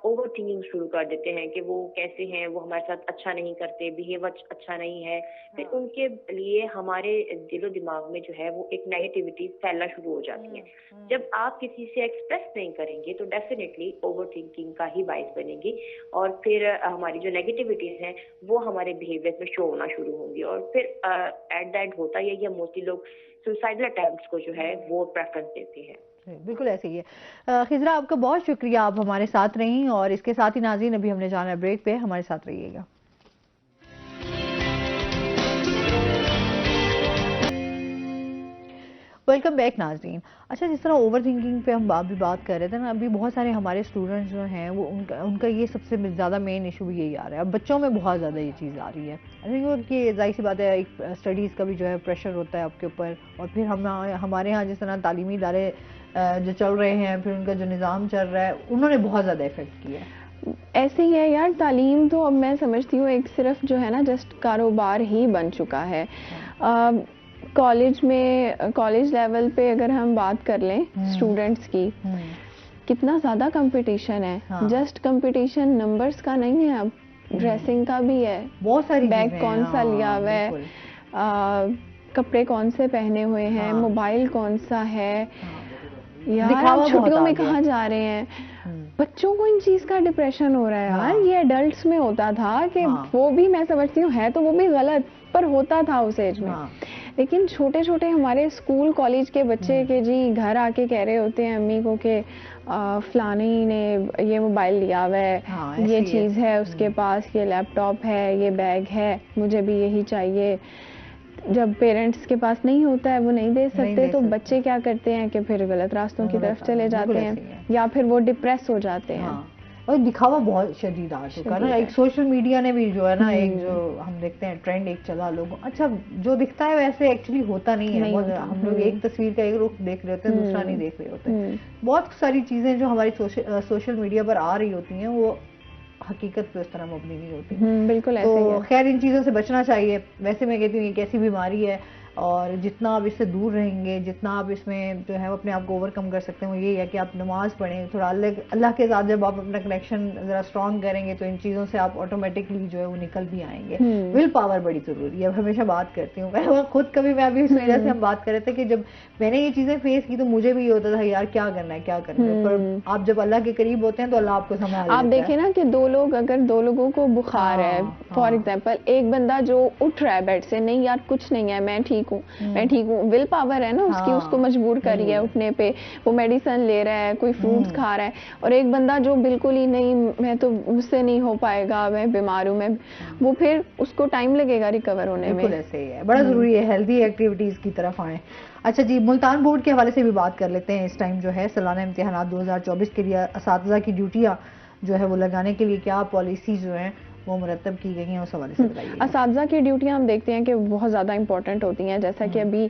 S4: ओवर थिंकिंग शुरू कर देते हैं कि वो कैसे हैं, वो हमारे साथ अच्छा नहीं करते, बिहेवियर अच्छा नहीं है। फिर उनके लिए हमारे दिलो दिमाग में जो है वो एक नेगेटिविटी फैलना शुरू हो जाती है। जब आप किसी से एक्सप्रेस नहीं करेंगे तो डेफिनेटली ओवर थिंकिंग का ही बाइस बनेगी, और फिर हमारी जो नेगेटिविटीज हैं वो हमारे बिहेवियर में शो होना शुरू होंगी, और फिर एट द एंड होता यही है, मोस्टली लोग सुसाइडल अटेम्प्ट्स को जो है वो प्रेफरेंस देते हैं।
S1: बिल्कुल ऐसे ही है। खिजरा, आपका बहुत शुक्रिया, आप हमारे साथ रहीं, और इसके साथ ही नाज़रीन अभी हमने जाना है ब्रेक पे, हमारे साथ रहिएगा। वेलकम बैक नाज़रीन। अच्छा, जिस तरह ओवर थिंकिंग पे हम भी बात कर रहे थे ना, अभी बहुत सारे हमारे स्टूडेंट्स जो हैं वो उनका ये सबसे ज़्यादा मेन इशू भी यही आ रहा है। अब बच्चों में बहुत ज़्यादा ये चीज़ आ रही है। आई थिंक कि जाहिर सी बात है, एक स्टडीज़ का भी जो है प्रेशर होता है आपके ऊपर, और फिर हमारे यहाँ जिस तरह तालीमी इदारे जो चल रहे हैं, फिर उनका जो निज़ाम चल रहा है, उन्होंने बहुत ज़्यादा इफेक्ट किया है।
S2: ऐसे ही है यार, तालीम तो अब मैं समझती हूँ एक सिर्फ जो है ना जस्ट कारोबार ही बन चुका है। कॉलेज में, कॉलेज लेवल पे अगर हम बात कर लें स्टूडेंट्स की, कितना ज़्यादा कंपटीशन है। जस्ट कंपटीशन नंबर्स का नहीं है, अब ड्रेसिंग का भी है,
S1: बहुत सारी
S2: बैग कौन सा लिया हुआ है, कपड़े कौन से पहने हुए हैं, मोबाइल कौन सा है, यार छुट्टियों में कहाँ जा रहे हैं। बच्चों को इन चीज का डिप्रेशन हो रहा है यार। ये एडल्ट्स में होता था कि वो भी मैं समझती हूँ है तो वो भी गलत, पर होता था उस एज में। लेकिन छोटे छोटे हमारे स्कूल कॉलेज के बच्चे के जी घर आके कह रहे होते हैं अम्मी को कि फलानी ने ये मोबाइल लिया हुआ है, ये चीज़ है उसके पास, ये लैपटॉप है, ये बैग है, मुझे भी यही चाहिए। जब पेरेंट्स के पास नहीं होता है, वो नहीं दे सकते, तो बच्चे क्या करते हैं कि फिर गलत रास्तों की तरफ चले जाते हैं, या फिर वो डिप्रेस हो जाते हैं।
S1: और दिखावा बहुत शदीद आ चुका है ना। एक सोशल मीडिया ने भी जो है ना, एक जो हम देखते हैं ट्रेंड एक चला, लोग अच्छा जो दिखता है वैसे एक्चुअली होता नहीं है। हम लोग एक तस्वीर का एक रुख देख रहे होते हैं, दूसरा नहीं देख रहे होते। बहुत सारी चीजें जो हमारी सोशल मीडिया पर आ रही होती हैं वो हकीकत पे उस तरह मबनी नहीं होती।
S2: बिल्कुल ऐसे
S1: तो खैर इन चीज़ों से बचना चाहिए। वैसे मैं कहती हूँ ये कैसी बीमारी है, और जितना आप इससे दूर रहेंगे, जितना आप इसमें जो है अपने आप को ओवरकम कर सकते हैं, वो यही है कि आप नमाज पढ़ें, थोड़ा अल्लाह के साथ जब आप अपना कनेक्शन ज़रा स्ट्रॉन्ग करेंगे तो इन चीज़ों से आप ऑटोमेटिकली जो है वो निकल भी आएंगे। विल पावर बड़ी ज़रूरी है, हमेशा बात करती हूँ मैं खुद। कभी मैं अभी इस वजह से हम बात कर रहे थे कि जब मैंने ये चीज़ें फेस की तो मुझे भी ये होता था यार क्या करना है क्या करना है, पर आप जब अल्लाह के करीब होते हैं तो अल्लाह आपको संभाल लेता है।
S2: आप देखें ना कि अगर दो लोगों को बुखार है, फॉर एग्जाम्पल, एक बंदा जो उठ रहा है बेड से, नहीं यार कुछ नहीं है, मैं ठीक हूँ, मैं ठीक हूँ, विल पावर है ना उसकी, उसको मजबूर करी है उठने पे, वो मेडिसिन ले रहा है, कोई फ्रूट्स खा रहा है। और एक बंदा जो बिल्कुल ही नहीं, मैं तो मुझसे नहीं हो पाएगा, मैं बीमार हूँ, मैं, वो फिर उसको टाइम लगेगा रिकवर होने में।
S1: बिल्कुल ऐसे ही है, बड़ा जरूरी है हेल्दी एक्टिविटीज की तरफ आए। अच्छा जी, मुल्तान बोर्ड के हवाले से भी बात कर लेते हैं। इस टाइम जो है सालाना इम्तिहानात 2024 के लिए असातिज़ा की ड्यूटियाँ जो है वो लगाने के लिए क्या पॉलिसी जो है वो मुरतब की गई हैं, उस हवाले से बताइए।
S2: असातिज़ा की ड्यूटियाँ हम देखते हैं कि बहुत ज़्यादा इंपॉर्टेंट होती हैं। जैसा कि अभी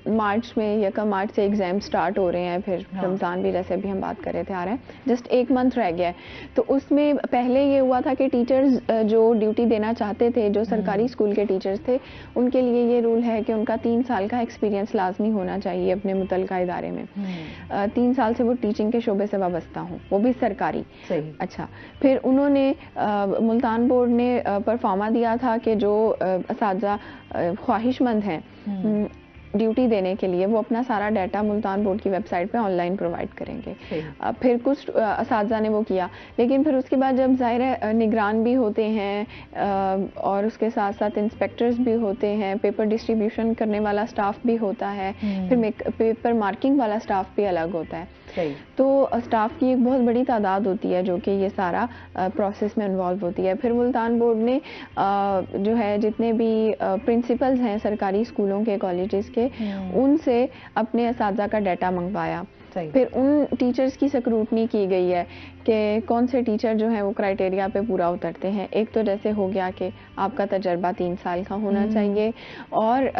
S2: मार्च में, 1 मार्च से एग्जाम स्टार्ट हो रहे हैं, फिर रमज़ान भी जैसे भी हम बात कर रहे थे आ रहा है, जस्ट 1 मंथ रह गया है। तो उसमें पहले ये हुआ था कि टीचर्स जो ड्यूटी देना चाहते थे, जो सरकारी स्कूल के टीचर्स थे, उनके लिए ये रूल है कि उनका 3 साल का एक्सपीरियंस लाजमी होना चाहिए अपने मुतलका इदारे में। 3 साल से वो टीचिंग के शोबे से वाबस्ता हों, वो भी सरकारी। अच्छा, फिर उन्होंने मुल्तान बोर्ड ने परफॉर्मा दिया था कि जो असातिज़ा ख्वाहिशमंद हैं ड्यूटी देने के लिए वो अपना सारा डाटा मुल्तान बोर्ड की वेबसाइट पे ऑनलाइन प्रोवाइड करेंगे। फिर कुछ असातिज़ा ने वो किया, लेकिन फिर उसके बाद जब ज़ाहिर है निगरान भी होते हैं और उसके साथ साथ इंस्पेक्टर्स भी होते हैं, पेपर डिस्ट्रीब्यूशन करने वाला स्टाफ भी होता है, फिर पेपर मार्किंग वाला स्टाफ भी अलग होता है। तो स्टाफ की एक बहुत बड़ी तादाद होती है जो कि ये सारा प्रोसेस में इन्वॉल्व होती है। फिर मुल्तान बोर्ड ने जो है जितने भी प्रिंसिपल्स हैं सरकारी स्कूलों के, कॉलेजेस के, उनसे अपने असातिज़ा का डाटा मंगवाया। फिर उन टीचर्स की स्क्रूटनी की गई है कि कौन से टीचर जो हैं वो क्राइटेरिया पे पूरा उतरते हैं। एक तो जैसे हो गया कि आपका तजर्बा 3 साल का होना चाहिए, और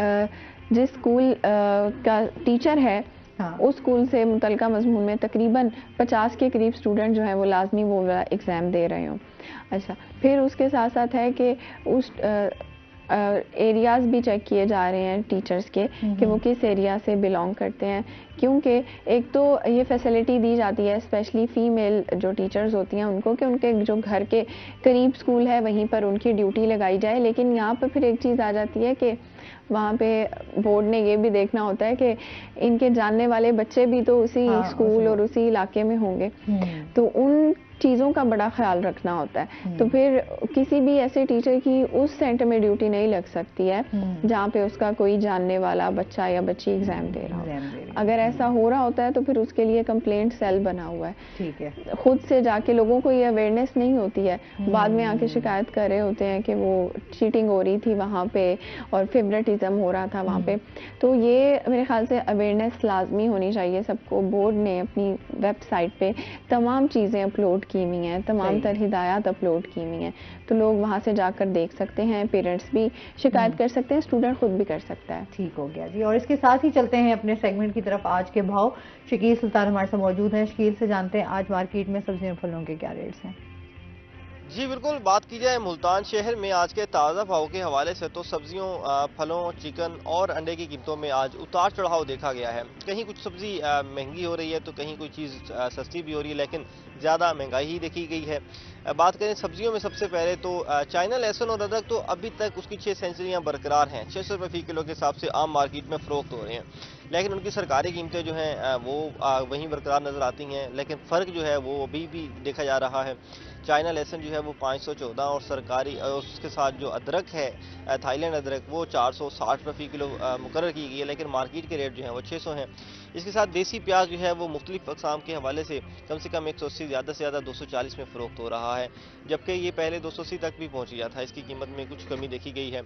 S2: जिस स्कूल का टीचर है उस स्कूल से मुतलका मजमून में तकरीबन 50 के करीब स्टूडेंट जो हैं वो लाजमी वो एग्ज़ाम दे रहे हों। अच्छा, फिर उसके साथ साथ है कि उस एरियाज़ भी चेक किए जा रहे हैं टीचर्स के कि वो किस एरिया से बिलोंग करते हैं, क्योंकि एक तो ये फैसिलिटी दी जाती है स्पेशली फ़ीमेल जो टीचर्स होती हैं उनको कि उनके जो घर के करीब स्कूल है वहीं पर उनकी ड्यूटी लगाई जाए। लेकिन यहाँ पर फिर एक चीज़ आ जाती है कि वहाँ पे बोर्ड ने ये भी देखना होता है कि इनके जानने वाले बच्चे भी तो उसी स्कूल और उसी इलाके में होंगे, तो उन चीज़ों का बड़ा ख्याल रखना होता है। तो फिर किसी भी ऐसे टीचर की उस सेंटर में ड्यूटी नहीं लग सकती है जहाँ पे उसका कोई जानने वाला बच्चा या बच्ची एग्जाम दे रहा हो। अगर ऐसा हो रहा होता है तो फिर उसके लिए कंप्लेंट सेल बना हुआ है। ठीक है, खुद से जाके लोगों को ये अवेयरनेस नहीं होती है, बाद में आके शिकायत कर रहे होते हैं कि वो चीटिंग हो रही थी वहाँ पे और फेवरेटिज्म हो रहा था वहाँ पे। तो ये मेरे ख्याल से अवेयरनेस लाजमी होनी चाहिए सबको। बोर्ड ने अपनी वेबसाइट पे तमाम चीज़ें अपलोड की हुई हैं, तमाम तर हिदायत अपलोड की हुई हैं, तो लोग वहाँ से जाकर देख सकते हैं, पेरेंट्स भी शिकायत कर सकते हैं, स्टूडेंट खुद भी कर सकता है।
S1: ठीक हो गया जी। और इसके साथ ही चलते हैं अपने सेगमेंट की तरफ। आज के भाव, शकील सुल्तान हमारे साथ मौजूद हैं। शकील से जानते हैं आज मार्केट में सब्जियों फलों के क्या रेट्स हैं।
S3: जी बिल्कुल, बात की जाए मुल्तान शहर में आज के ताज़ा भाव के हवाले से तो सब्जियों, फलों, चिकन और अंडे की कीमतों में आज उतार चढ़ाव देखा गया है। कहीं कुछ सब्जी महंगी हो रही है तो कहीं कोई चीज़ सस्ती भी हो रही है, लेकिन ज़्यादा महंगाई ही देखी गई है। बात करें सब्जियों में सबसे पहले तो चाइना लहसुन और अदरक तो अभी तक उसकी 6 सेंचुरियाँ बरकरार हैं। 600 रुपये फी किलो के हिसाब से आम मार्केट में फ़रोख्त हो रहे हैं, लेकिन उनकी सरकारी कीमतें जो हैं वो वहीं बरकरार नज़र आती हैं। लेकिन फ़र्क जो है वो अभी भी देखा जा रहा है। चाइना लहसुन जो है वो 514 और सरकारी उसके साथ जो अदरक है थाईलैंड अदरक वो 460 रुपये फी किलो मुकर्रर की गई है, लेकिन मार्केट के रेट जो है वो 600 हैं। इसके साथ देसी प्याज जो है वो मुख्तलिफ अक़साम के हवाले से कम 180, ज़्यादा से ज़्यादा 240 में फ़रोख्त हो रहा है, जबकि ये पहले 280 तक भी पहुँच गया था। इसकी कीमत में कुछ कमी देखी गई है,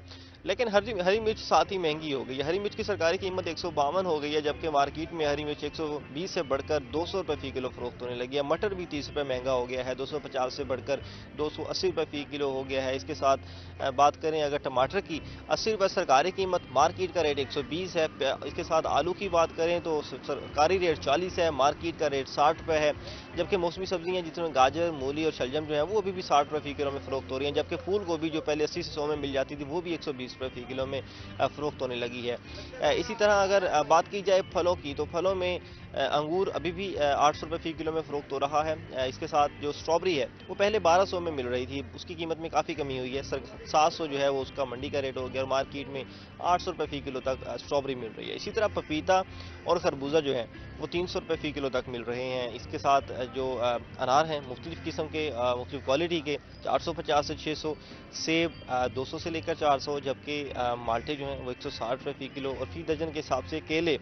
S3: लेकिन हरी मिर्च साथ ही महंगी हो गई है। हरी मिर्च की सरकारी कीमत 152 हो गई है, जबकि मार्केट में हरी मिर्च 120 से बढ़कर 200 रुपये फी किलो फ़रोख्त होने लगी है। मटर भी 30 रुपये महंगा हो गया है, 250 से बढ़कर 280 रुपये फी किलो हो गया है। इसके साथ बात करें अगर टमाटर की, 80 रुपये सरकारी कीमत, मार्केट का रेट 120 है। इसके साथ आलू की बात करें तो सरकारी रेट 40 है, मार्केट का रेट 60 रुपये है। जबकि मौसमी सब्जियां जिसमें गाजर, मूली और शलजम जो है वो अभी भी 60 रुपये फी किलो में फ़रोख्त हो रही हैं, जबकि फूल गोभी जो पहले 80 से 100 में मिल जाती थी वो भी 120 रुपये फी किलो में फ़रोख्त होने लगी है। इसी तरह अगर बात की जाए फलों की, तो फलों में अंगूर अभी भी 800 रुपये फी किलो में फ़रोख्त हो रहा है। इसके साथ जो स्ट्रॉबेरी है वो पहले 1200 में मिल रही थी, उसकी कीमत में काफ़ी कमी हुई है। 700 जो है वो उसका मंडी का रेट हो गया और मार्केट में 800 रुपये फी किलो तक स्ट्रॉबेरी मिल रही है। इसी तरह पपीता और खरबूजा जो है वो 300 रुपये फी किलो तक मिल रहे हैं। इसके साथ जो अनार हैं मुख्तलिफ किस्म के, मुख्तलिफ क्वालिटी के, 450 से 600, सेब 200 से लेकर 400, जबकि माल्टे जो हैं वो 160 रुपये फी किलो और फी दर्जन के हिसाब से केले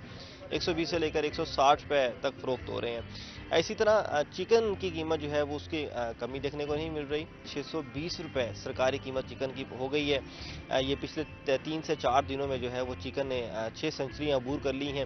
S3: 120 से लेकर 160 रुपये तक फ़रोख्त हो रहे हैं। इसी तरह चिकन की कीमत जो है वो उसकी कमी देखने को नहीं मिल रही, 620 रुपये सरकारी कीमत चिकन की हो गई है। ये पिछले 3 से 4 दिनों में जो है वो चिकन ने 6 सेंचुरियाँ अबूर कर ली हैं।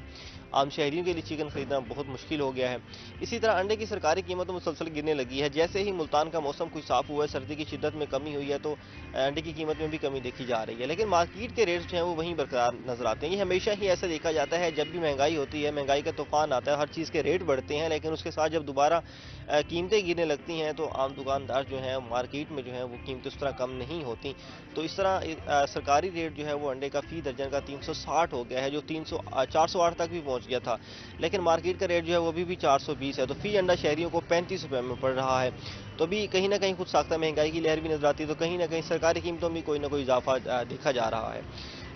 S3: आम शहरियों के लिए चिकन खरीदना बहुत मुश्किल हो गया है। इसी तरह अंडे की सरकारी कीमत मुसलसल गिरने लगी है। जैसे ही मुल्तान का मौसम कुछ साफ हुआ है, सर्दी की शिद्दत में कमी हुई है, तो अंडे की कीमत में भी कमी देखी जा रही है, लेकिन मार्केट के रेट्स जो हैं वो वहीं बरकरार नजर आते हैं। ये हमेशा ही ऐसा देखा जाता है, जब भी महंगाई होती है, महंगाई का तूफान आता है, हर चीज़ के रेट बढ़ते हैं, लेकिन उसके साथ जब दोबारा कीमतें गिरने लगती हैं तो आम दुकानदार जो हैं मार्केट में जो है वो कीमतें उस तरह कम नहीं होती। तो इस तरह सरकारी रेट जो है वो अंडे का फी दर्जन का 360 हो गया है, जो 408 तक भी पहुंच गया था, लेकिन मार्केट का रेट जो है वो भी 420 है। तो फी अंडा शहरियों को 35 रुपये में पड़ रहा है। तो भी कहीं ना कहीं कुछ साख्ता महंगाई की लहर भी नजर आती है, तो कहीं ना कहीं सरकारी कीमतों में कोई ना कोई इजाफा देखा जा रहा है।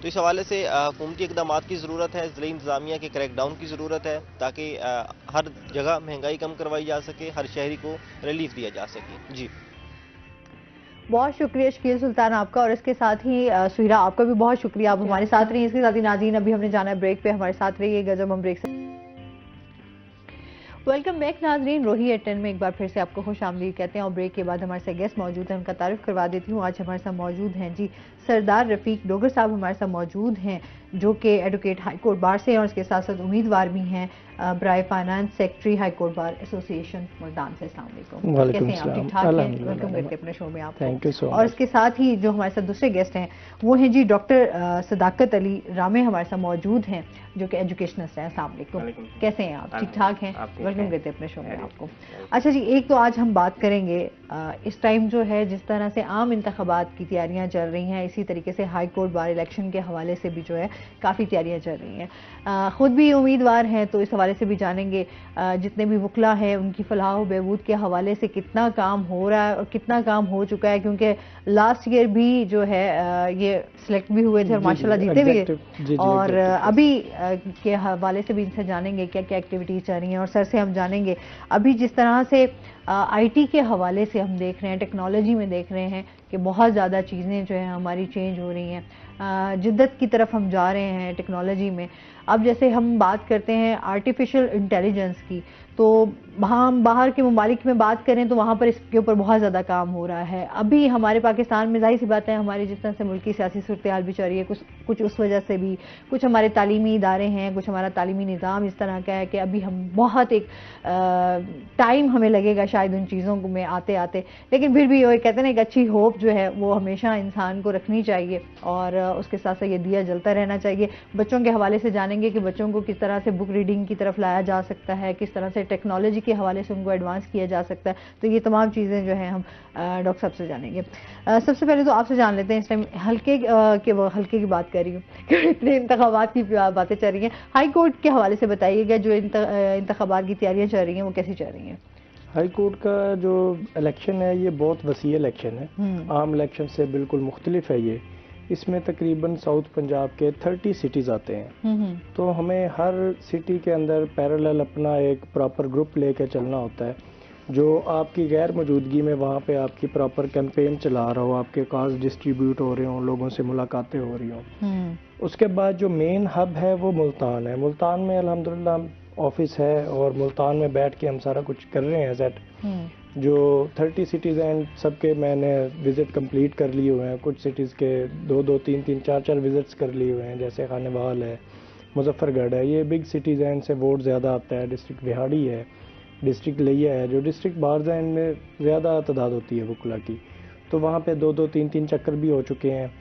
S5: तो इस हवाले से हुकूमती इकदाम की ज़रूरत है, ज़िला इंतज़ामिया के क्रैकडाउन की ज़रूरत है, ताकि हर जगह महंगाई कम करवाई जा सके, हर शहरी को रिलीफ दिया जा सके। जी,
S1: बहुत शुक्रिया शकील सुल्तान आपका, और इसके साथ ही सुहिरा आपका भी बहुत शुक्रिया, आप हमारे साथ रहिए। इसके साथ ही नाज़रीन, अभी हमने जाना है ब्रेक पे, हमारे साथ रहिएगा जब हम ब्रेक से। वेलकम बैक नाजरीन, रोही एट 10 में एक बार फिर से आपको खुश आमदीद कहते हैं। और ब्रेक के बाद हमारे साथ गेस्ट मौजूद हैं, उनका तारुफ करवा देती हूँ। आज हमारे साथ मौजूद हैं जी सरदार रफीक डोगर साहब, हमारे साथ मौजूद हैं, जो कि एडवोकेट हाई कोर्ट बार से हैं और इसके साथ साथ उम्मीदवार भी हैं बराए finance secretary high court bar association Multan से। अस्सलाम वालेकुम, कैसे हैं आप? ठीक ठाक हैं? वेलकम करते हैं अपने शो में आपको।
S6: Thank you so much.
S1: और इसके साथ ही जो हमारे साथ दूसरे गेस्ट हैं वो हैं जी डॉक्टर सदाकत अली रामे, हमारे साथ मौजूद हैं, जो कि एजुकेशनिस्ट हैं। अस्सलाम वालेकुम, कैसे हैं आप? ठीक ठाक हैं? वेलकम करते हैं अपने शो में आपको। अच्छा जी, एक तो आज हम बात करेंगे इस टाइम जो है, जिस तरह से आम इंतखाबात की तैयारियां चल रही हैं, इसी तरीके से हाई कोर्ट बार इलेक्शन के हवाले से भी जो है काफ़ी तैयारियां चल रही हैं। खुद भी उम्मीदवार हैं, तो इस हवाले से भी जानेंगे जितने भी वकला हैं उनकी फलाह व बहबूद के हवाले से कितना काम हो रहा है और कितना काम हो चुका है, क्योंकि लास्ट ईयर भी जो है ये सिलेक्ट भी हुए थे और माशाल्लाह जीते भी है। और अभी के हवाले से भी इनसे जानेंगे क्या क्या एक्टिविटीज चल रही हैं। और सर से हम जानेंगे अभी जिस तरह से आईटी के हवाले से हम देख रहे हैं, टेक्नोलॉजी में देख रहे हैं कि बहुत ज़्यादा चीज़ें जो है हमारी चेंज हो रही हैं, जिद्दत की तरफ हम जा रहे हैं टेक्नोलॉजी में। अब जैसे हम बात करते हैं आर्टिफिशियल इंटेलिजेंस की, तो हम बाहर के ममालिक में बात करें तो वहाँ पर इसके ऊपर बहुत ज़्यादा काम हो रहा है। अभी हमारे पाकिस्तान में जाहिर सी बात है, हमारी जिस तरह से मुल्की सियासी सूरत हाल भी चल रही है, कुछ उस वजह से भी, कुछ हमारे तालीमी इदारे हैं, कुछ हमारा तालीमी निज़ाम इस तरह का है कि अभी हम बहुत एक टाइम हमें लगेगा शायद उन चीज़ों को में आते आते, लेकिन फिर भी वो कहते हैं ना, एक अच्छी होप जो है वो हमेशा इंसान को रखनी चाहिए और उसके साथ साथ ये दिया जलता रहना चाहिए। बच्चों के हवाले से जानेंगे कि बच्चों को किस तरह से बुक रीडिंग की तरफ लाया जा सकता है, किस तरह से टेक्नोलॉजी के हवाले से उनको एडवांस किया जा सकता है। तो ये तमाम चीज़ें जो हैं हम डॉक्टर साहब से जानेंगे। सबसे पहले तो आपसे जान लेते हैं, इस टाइम हल्के की बात कर रही हूँ इतने इंतखाबात की बातें चल रही हैं, हाई कोर्ट के हवाले से बताइएगा जो इंतखाबात की तैयारियां चल रही हैं वो कैसी चल रही हैं?
S6: हाई कोर्ट का जो इलेक्शन है ये बहुत वसी इलेक्शन है, आम इलेक्शन से बिल्कुल मुख्तलिफ है ये। इसमें तकरीबन साउथ पंजाब के 30 सिटीज़ आते हैं, तो हमें हर सिटी के अंदर पैरेलल अपना एक प्रॉपर ग्रुप लेकर चलना होता है, जो आपकी गैर मौजूदगी में वहाँ पे आपकी प्रॉपर कैंपेन चला रहा हो, आपके कार्ड डिस्ट्रीब्यूट हो रहे हों, लोगों से मुलाकातें हो रही हों। उसके बाद जो मेन हब है वो मुल्तान है। मुल्तान में अल्हम्दुलिल्लाह ऑफिस है और मुल्तान में बैठ के हम सारा कुछ कर रहे हैं सेट। जो 30 सिटीज़ हैं सबके मैंने विज़िट कंप्लीट कर लिए हुए हैं, कुछ सिटीज़ के 2-2, 3-3, 4-4 विज़िट्स कर लिए हुए हैं, जैसे खानेवाल है, मुजफ्फरगढ़ है, ये बिग सिटीज़ हैं, इनसे वोट ज़्यादा आता है। डिस्ट्रिक्ट बिहाड़ी है, डिस्ट्रिक्ट लिया है, जो डिस्ट्रिक्ट बाहर हैं इनमें ज़्यादा तादाद होती है वकला की, तो वहाँ पे 2-2, 3-3 चक्कर भी हो चुके हैं।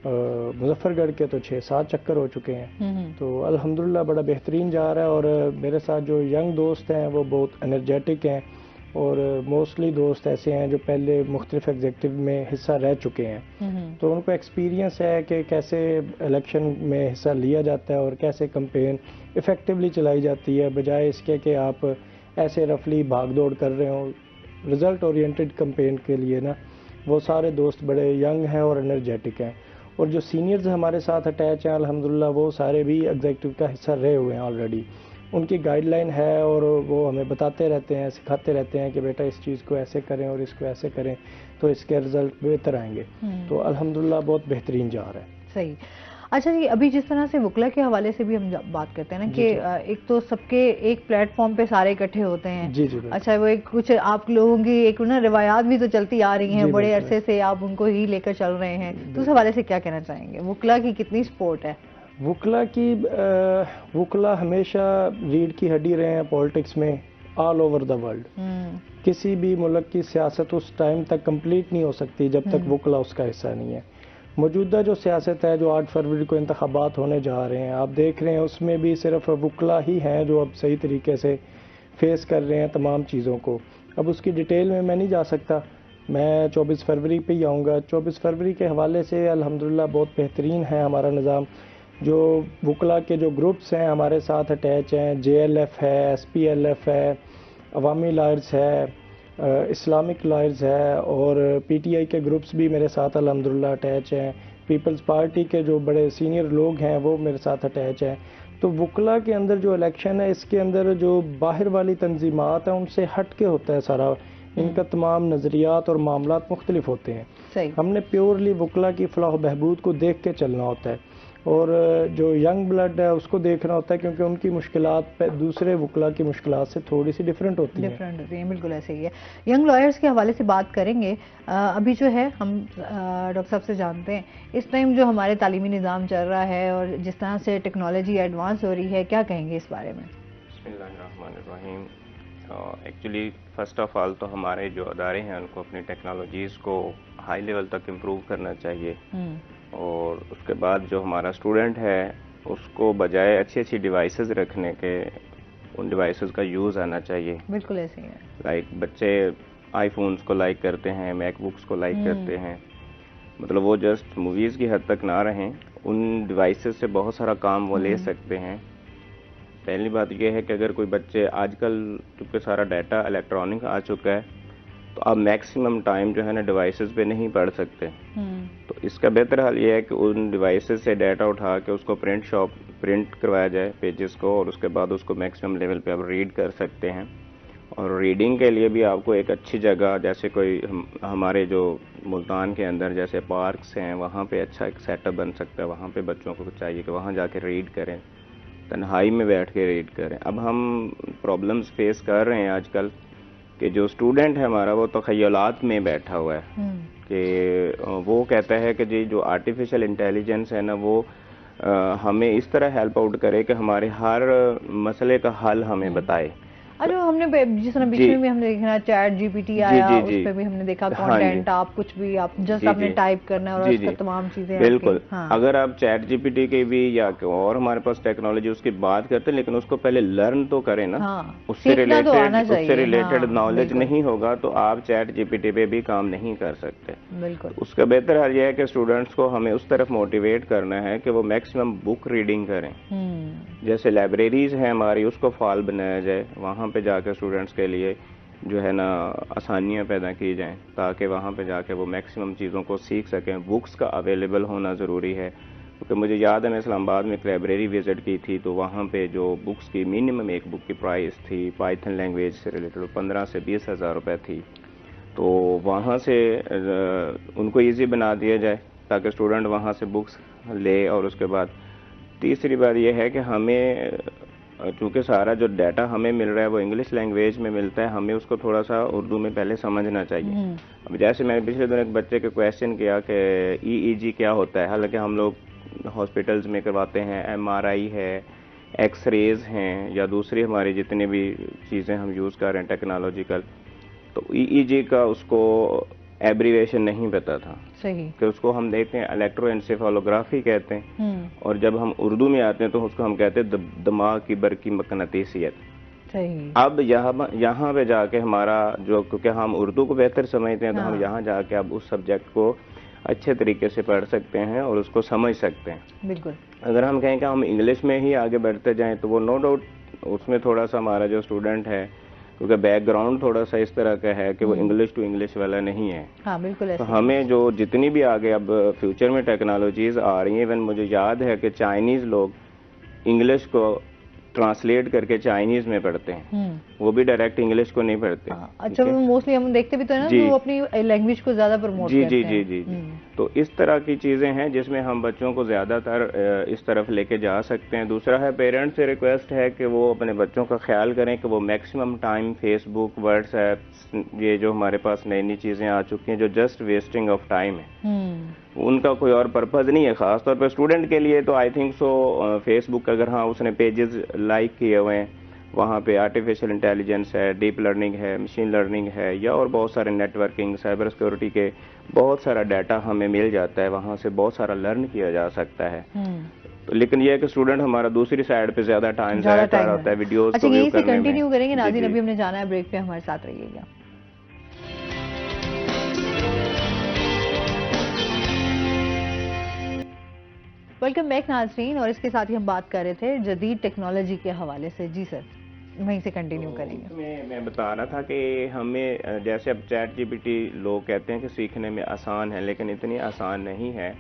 S6: मुजफ्फरगढ़ के तो 6-7 चक्कर हो चुके हैं। तो अल्हम्दुलिल्लाह बड़ा बेहतरीन जा रहा है। और मेरे साथ जो यंग दोस्त हैं वो बहुत एनर्जेटिक हैं और मोस्टली दोस्त ऐसे हैं जो पहले मुख्तलिफ एग्जेक्टिव में हिस्सा रह चुके हैं, तो उनको एक्सपीरियंस है कि कैसे इलेक्शन में हिस्सा लिया जाता है और कैसे कंपेन इफ़ेक्टिवली चलाई जाती है, बजाय इसके कि आप ऐसे रफली भाग दौड़ कर रहे हो। रिज़ल्ट ओरिएंटेड कंपेन के लिए ना वो सारे दोस्त बड़े यंग हैं और एनर्जेटिक हैं। और जो सीनियर्स हमारे साथ अटैच हैं अल्हम्दुलिल्लाह वो सारे भी एग्जेक्टिव का हिस्सा रहे हुए हैं ऑलरेडी। उनकी गाइडलाइन है और वो हमें बताते रहते हैं, सिखाते रहते हैं कि बेटा इस चीज़ को ऐसे करें और इसको ऐसे करें तो इसके रिजल्ट बेहतर आएंगे। तो अल्हम्दुलिल्लाह बहुत बेहतरीन जा रहा है।
S1: सही। अच्छा जी, अभी जिस तरह से वकला के हवाले से भी हम बात करते हैं ना कि एक तो सबके एक प्लेटफॉर्म पे सारे इकट्ठे होते हैं।
S6: जी जी।
S1: अच्छा, वो एक कुछ आप लोगों की एक ना रिवायात भी तो चलती आ रही हैं, बड़े अरसे से आप उनको ही लेकर चल रहे हैं, तो उस हवाले से क्या कहना चाहेंगे? वकला की कितनी सपोर्ट है?
S6: वकला हमेशा रीढ़ की हड्डी रहे हैं पॉलिटिक्स में ऑल ओवर द वर्ल्ड। किसी भी मुल्क की सियासत उस टाइम तक कंप्लीट नहीं हो सकती जब तक वकला उसका हिस्सा नहीं है। मौजूदा जो सियासत है, जो 8 फरवरी को इंतखाबात होने जा रहे हैं, आप देख रहे हैं उसमें भी सिर्फ वकला ही हैं जो अब सही तरीके से फेस कर रहे हैं तमाम चीज़ों को। अब उसकी डिटेल में मैं नहीं जा सकता, मैं 24 फरवरी पे ही आऊँगा। 24 फरवरी के हवाले से अल्हम्दुलिल्लाह बहुत बेहतरीन है हमारा निज़ाम। जो वकला के जो ग्रुप्स हैं हमारे साथ अटैच हैं, JLF है, SPLF है, अवामी लायर्स है, इस्लामिक लॉयर्स है और पीटीआई के ग्रुप्स भी मेरे साथ अल्हम्दुलिल्लाह अटैच हैं, पीपल्स पार्टी के जो बड़े सीनियर लोग हैं वो मेरे साथ अटैच हैं। तो वकला के अंदर जो इलेक्शन है इसके अंदर जो बाहर वाली तंजीमात हैं उनसे हट के होता है सारा, इनका तमाम नज़रियात और मामलात मुख्तलिफ होते हैं।
S1: सही।
S6: हमने प्योरली वकला की फलाह बहबूद को देख के चलना होता है और जो यंग ब्लड है उसको देखना होता है क्योंकि उनकी मुश्किलात दूसरे वकला की मुश्किलात से थोड़ी सी डिफरेंट होती हैं।
S1: बिल्कुल ऐसे ही है। यंग लॉयर्स के हवाले से बात करेंगे। अभी जो है हम डॉक्टर साहब से जानते हैं इस टाइम जो हमारे तालीमी निज़ाम चल रहा है और जिस तरह से टेक्नोलॉजी एडवांस हो रही है, क्या कहेंगे इस बारे में?
S7: बिस्मिल्लाहिर्रहमानिर्रहीम। एक्चुअली फ़र्स्ट ऑफ ऑल तो हमारे जो अदारे हैं उनको अपनी टेक्नोलॉजीज़ को हाई लेवल तक इम्प्रूव करना चाहिए और उसके बाद जो हमारा स्टूडेंट है उसको बजाय अच्छी अच्छी डिवाइसेस रखने के उन डिवाइसेस का यूज़ आना चाहिए।
S1: बिल्कुल ऐसे ही है।
S7: लाइक बच्चे आईफोन्स को लाइक करते हैं, मैकबुक्स को लाइक करते हैं, मतलब वो जस्ट मूवीज़ की हद तक ना रहें, उन डिवाइसेस से बहुत सारा काम वो ले सकते हैं। पहली बात यह है कि अगर कोई बच्चे आजकल क्योंकि सारा डाटा इलेक्ट्रॉनिक आ चुका है तो आप मैक्सिमम टाइम जो है ना डिवाइसेस पे नहीं पढ़ सकते। तो इसका बेहतर हल ये है कि उन डिवाइसेस से डाटा उठा के उसको प्रिंट करवाया जाए पेजेस को और उसके बाद उसको मैक्सिमम लेवल पे आप रीड कर सकते हैं। और रीडिंग के लिए भी आपको एक अच्छी जगह जैसे कोई हमारे जो मुल्तान के अंदर जैसे पार्क्स हैं वहाँ पे अच्छा एक सेटअप बन सकता है, वहाँ पे बच्चों को चाहिए कि वहाँ जाके रीड करें, तन्हाई में बैठ के रीड करें। अब हम प्रॉब्लम्स फेस कर रहे हैं आजकल कि जो स्टूडेंट है हमारा वो तो ख़यालात में बैठा हुआ है कि वो कहता है कि जी जो आर्टिफिशियल इंटेलिजेंस है ना वो हमें इस तरह हेल्प आउट करे कि हमारे हर मसले का हल हमें बताए।
S1: अरे हमने जिस तरह बीच में हमने देखा चैट जीपीटी आया, उस पे भी हमने देखा कंटेंट आप कुछ भी आप जस्ट आपने टाइप करना है और उसका तमाम चीजें
S7: बिल्कुल। अगर आप चैट जीपीटी के भी या और हमारे पास टेक्नोलॉजी उसकी बात करते हैं लेकिन उसको पहले लर्न तो करें ना, उससे रिलेटेड नॉलेज नहीं होगा तो आप चैट जीपीटी पे भी काम नहीं कर सकते।
S1: बिल्कुल।
S7: उसका बेहतर हल यह है कि स्टूडेंट्स को हमें उस तरफ मोटिवेट करना है कि वो मैक्सिमम बुक रीडिंग करें। जैसे लाइब्रेरीज हैं हमारी उसको फॉल बनाया जाए, वहाँ पे जाकर स्टूडेंट्स के लिए जो है ना आसानियाँ पैदा की जाएं ताकि वहाँ पे जाके वो मैक्सिमम चीज़ों को सीख सकें। बुक्स का अवेलेबल होना ज़रूरी है क्योंकि मुझे याद है मैं इस्लामाबाद में एक लाइब्रेरी विज़िट की थी तो वहाँ पे जो बुक्स की मिनिमम एक बुक की प्राइस थी पाइथन लैंग्वेज से रिलेटेड 15 से 20 हज़ार रुपये थी। तो वहाँ से उनको ईजी बना दिया जाए ताकि स्टूडेंट वहाँ से बुक्स ले। और उसके बाद तीसरी बात यह है कि हमें चूँकि सारा जो डाटा हमें मिल रहा है वो इंग्लिश लैंग्वेज में मिलता है, हमें उसको थोड़ा सा उर्दू में पहले समझना चाहिए। अब जैसे मैंने पिछले दिन एक बच्चे के क्वेश्चन किया कि ईईजी क्या होता है, हालांकि हम लोग हॉस्पिटल्स में करवाते हैं, एमआरआई है, एक्सरेज हैं या दूसरी हमारी जितनी भी चीज़ें हम यूज़ कर रहे हैं टेक्नोलॉजिकल, तो ईईजी का उसको एब्रीवेशन नहीं पता था।
S1: सही। कि
S7: उसको हम देखते हैं इलेक्ट्रोएंसेफेलोग्राफी कहते हैं और जब हम उर्दू में आते हैं तो उसको हम कहते हैं दिमाग की बरकी मकनातीसियत।
S1: सही।
S7: अब यहाँ पे जाके हमारा जो क्योंकि हम उर्दू को बेहतर समझते हैं तो हम यहाँ जाके अब उस सब्जेक्ट को अच्छे तरीके से पढ़ सकते हैं और उसको समझ सकते हैं।
S1: बिल्कुल।
S7: अगर हम कहें कि हम इंग्लिश में ही आगे बढ़ते जाएं तो वो नो डाउट उसमें थोड़ा सा हमारा जो स्टूडेंट है क्योंकि बैकग्राउंड थोड़ा सा इस तरह का है कि वो इंग्लिश टू इंग्लिश वाला नहीं है।
S1: हाँ, बिल्कुल ऐसे।
S7: तो हमें जो जितनी भी आगे अब फ्यूचर में टेक्नोलॉजीज आ रही हैं, इवन मुझे याद है कि चाइनीज लोग इंग्लिश को ट्रांसलेट करके चाइनीज में पढ़ते हैं, वो भी डायरेक्ट इंग्लिश को नहीं पढ़ते।
S1: अच्छा, वो मोस्टली हम देखते भी तो है ना वो अपनी लैंग्वेज को ज्यादा प्रमोट करते हैं।
S7: जी। तो इस तरह की चीजें हैं जिसमें हम बच्चों को ज्यादातर इस तरफ लेके जा सकते हैं। दूसरा है पेरेंट्स से रिक्वेस्ट है कि वो अपने बच्चों का ख्याल करें कि वो मैक्सिमम टाइम फेसबुक, व्हाट्सएप, ये जो हमारे पास नई नई चीजें आ चुकी हैं जो जस्ट वेस्टिंग ऑफ टाइम है, उनका कोई और पर्पज नहीं है। खासतौर पर स्टूडेंट के लिए तो आई थिंक सो फेसबुक अगर हाँ उसने पेजेस लाइक किए हुए हैं, वहाँ पे आर्टिफिशियल इंटेलिजेंस है, डीप लर्निंग है, मशीन लर्निंग है या और बहुत सारे नेटवर्किंग, साइबर सिक्योरिटी के बहुत सारा डाटा हमें मिल जाता है, वहाँ से बहुत सारा लर्न किया जा सकता है। तो लेकिन यह है कि स्टूडेंट हमारा दूसरी साइड पे ज्यादा टाइम जाया कर रहा होता है वीडियोस को व्यू करने में।
S1: कंटिन्यू करेंगे नाज़रीन, अभी हमने जाना है ब्रेक पे, हमारे साथ रहिएगा। वेलकम बैक नाज़रीन, और इसके साथ ही हम बात कर रहे थे जदीद टेक्नोलॉजी के हवाले से। जी सर। वहीं से कंटिन्यू करेंगे।
S7: इसमें मैं बता रहा था कि हमें जैसे अब चैट जीपीटी लोग कहते हैं कि सीखने में आसान है, लेकिन इतनी आसान नहीं है।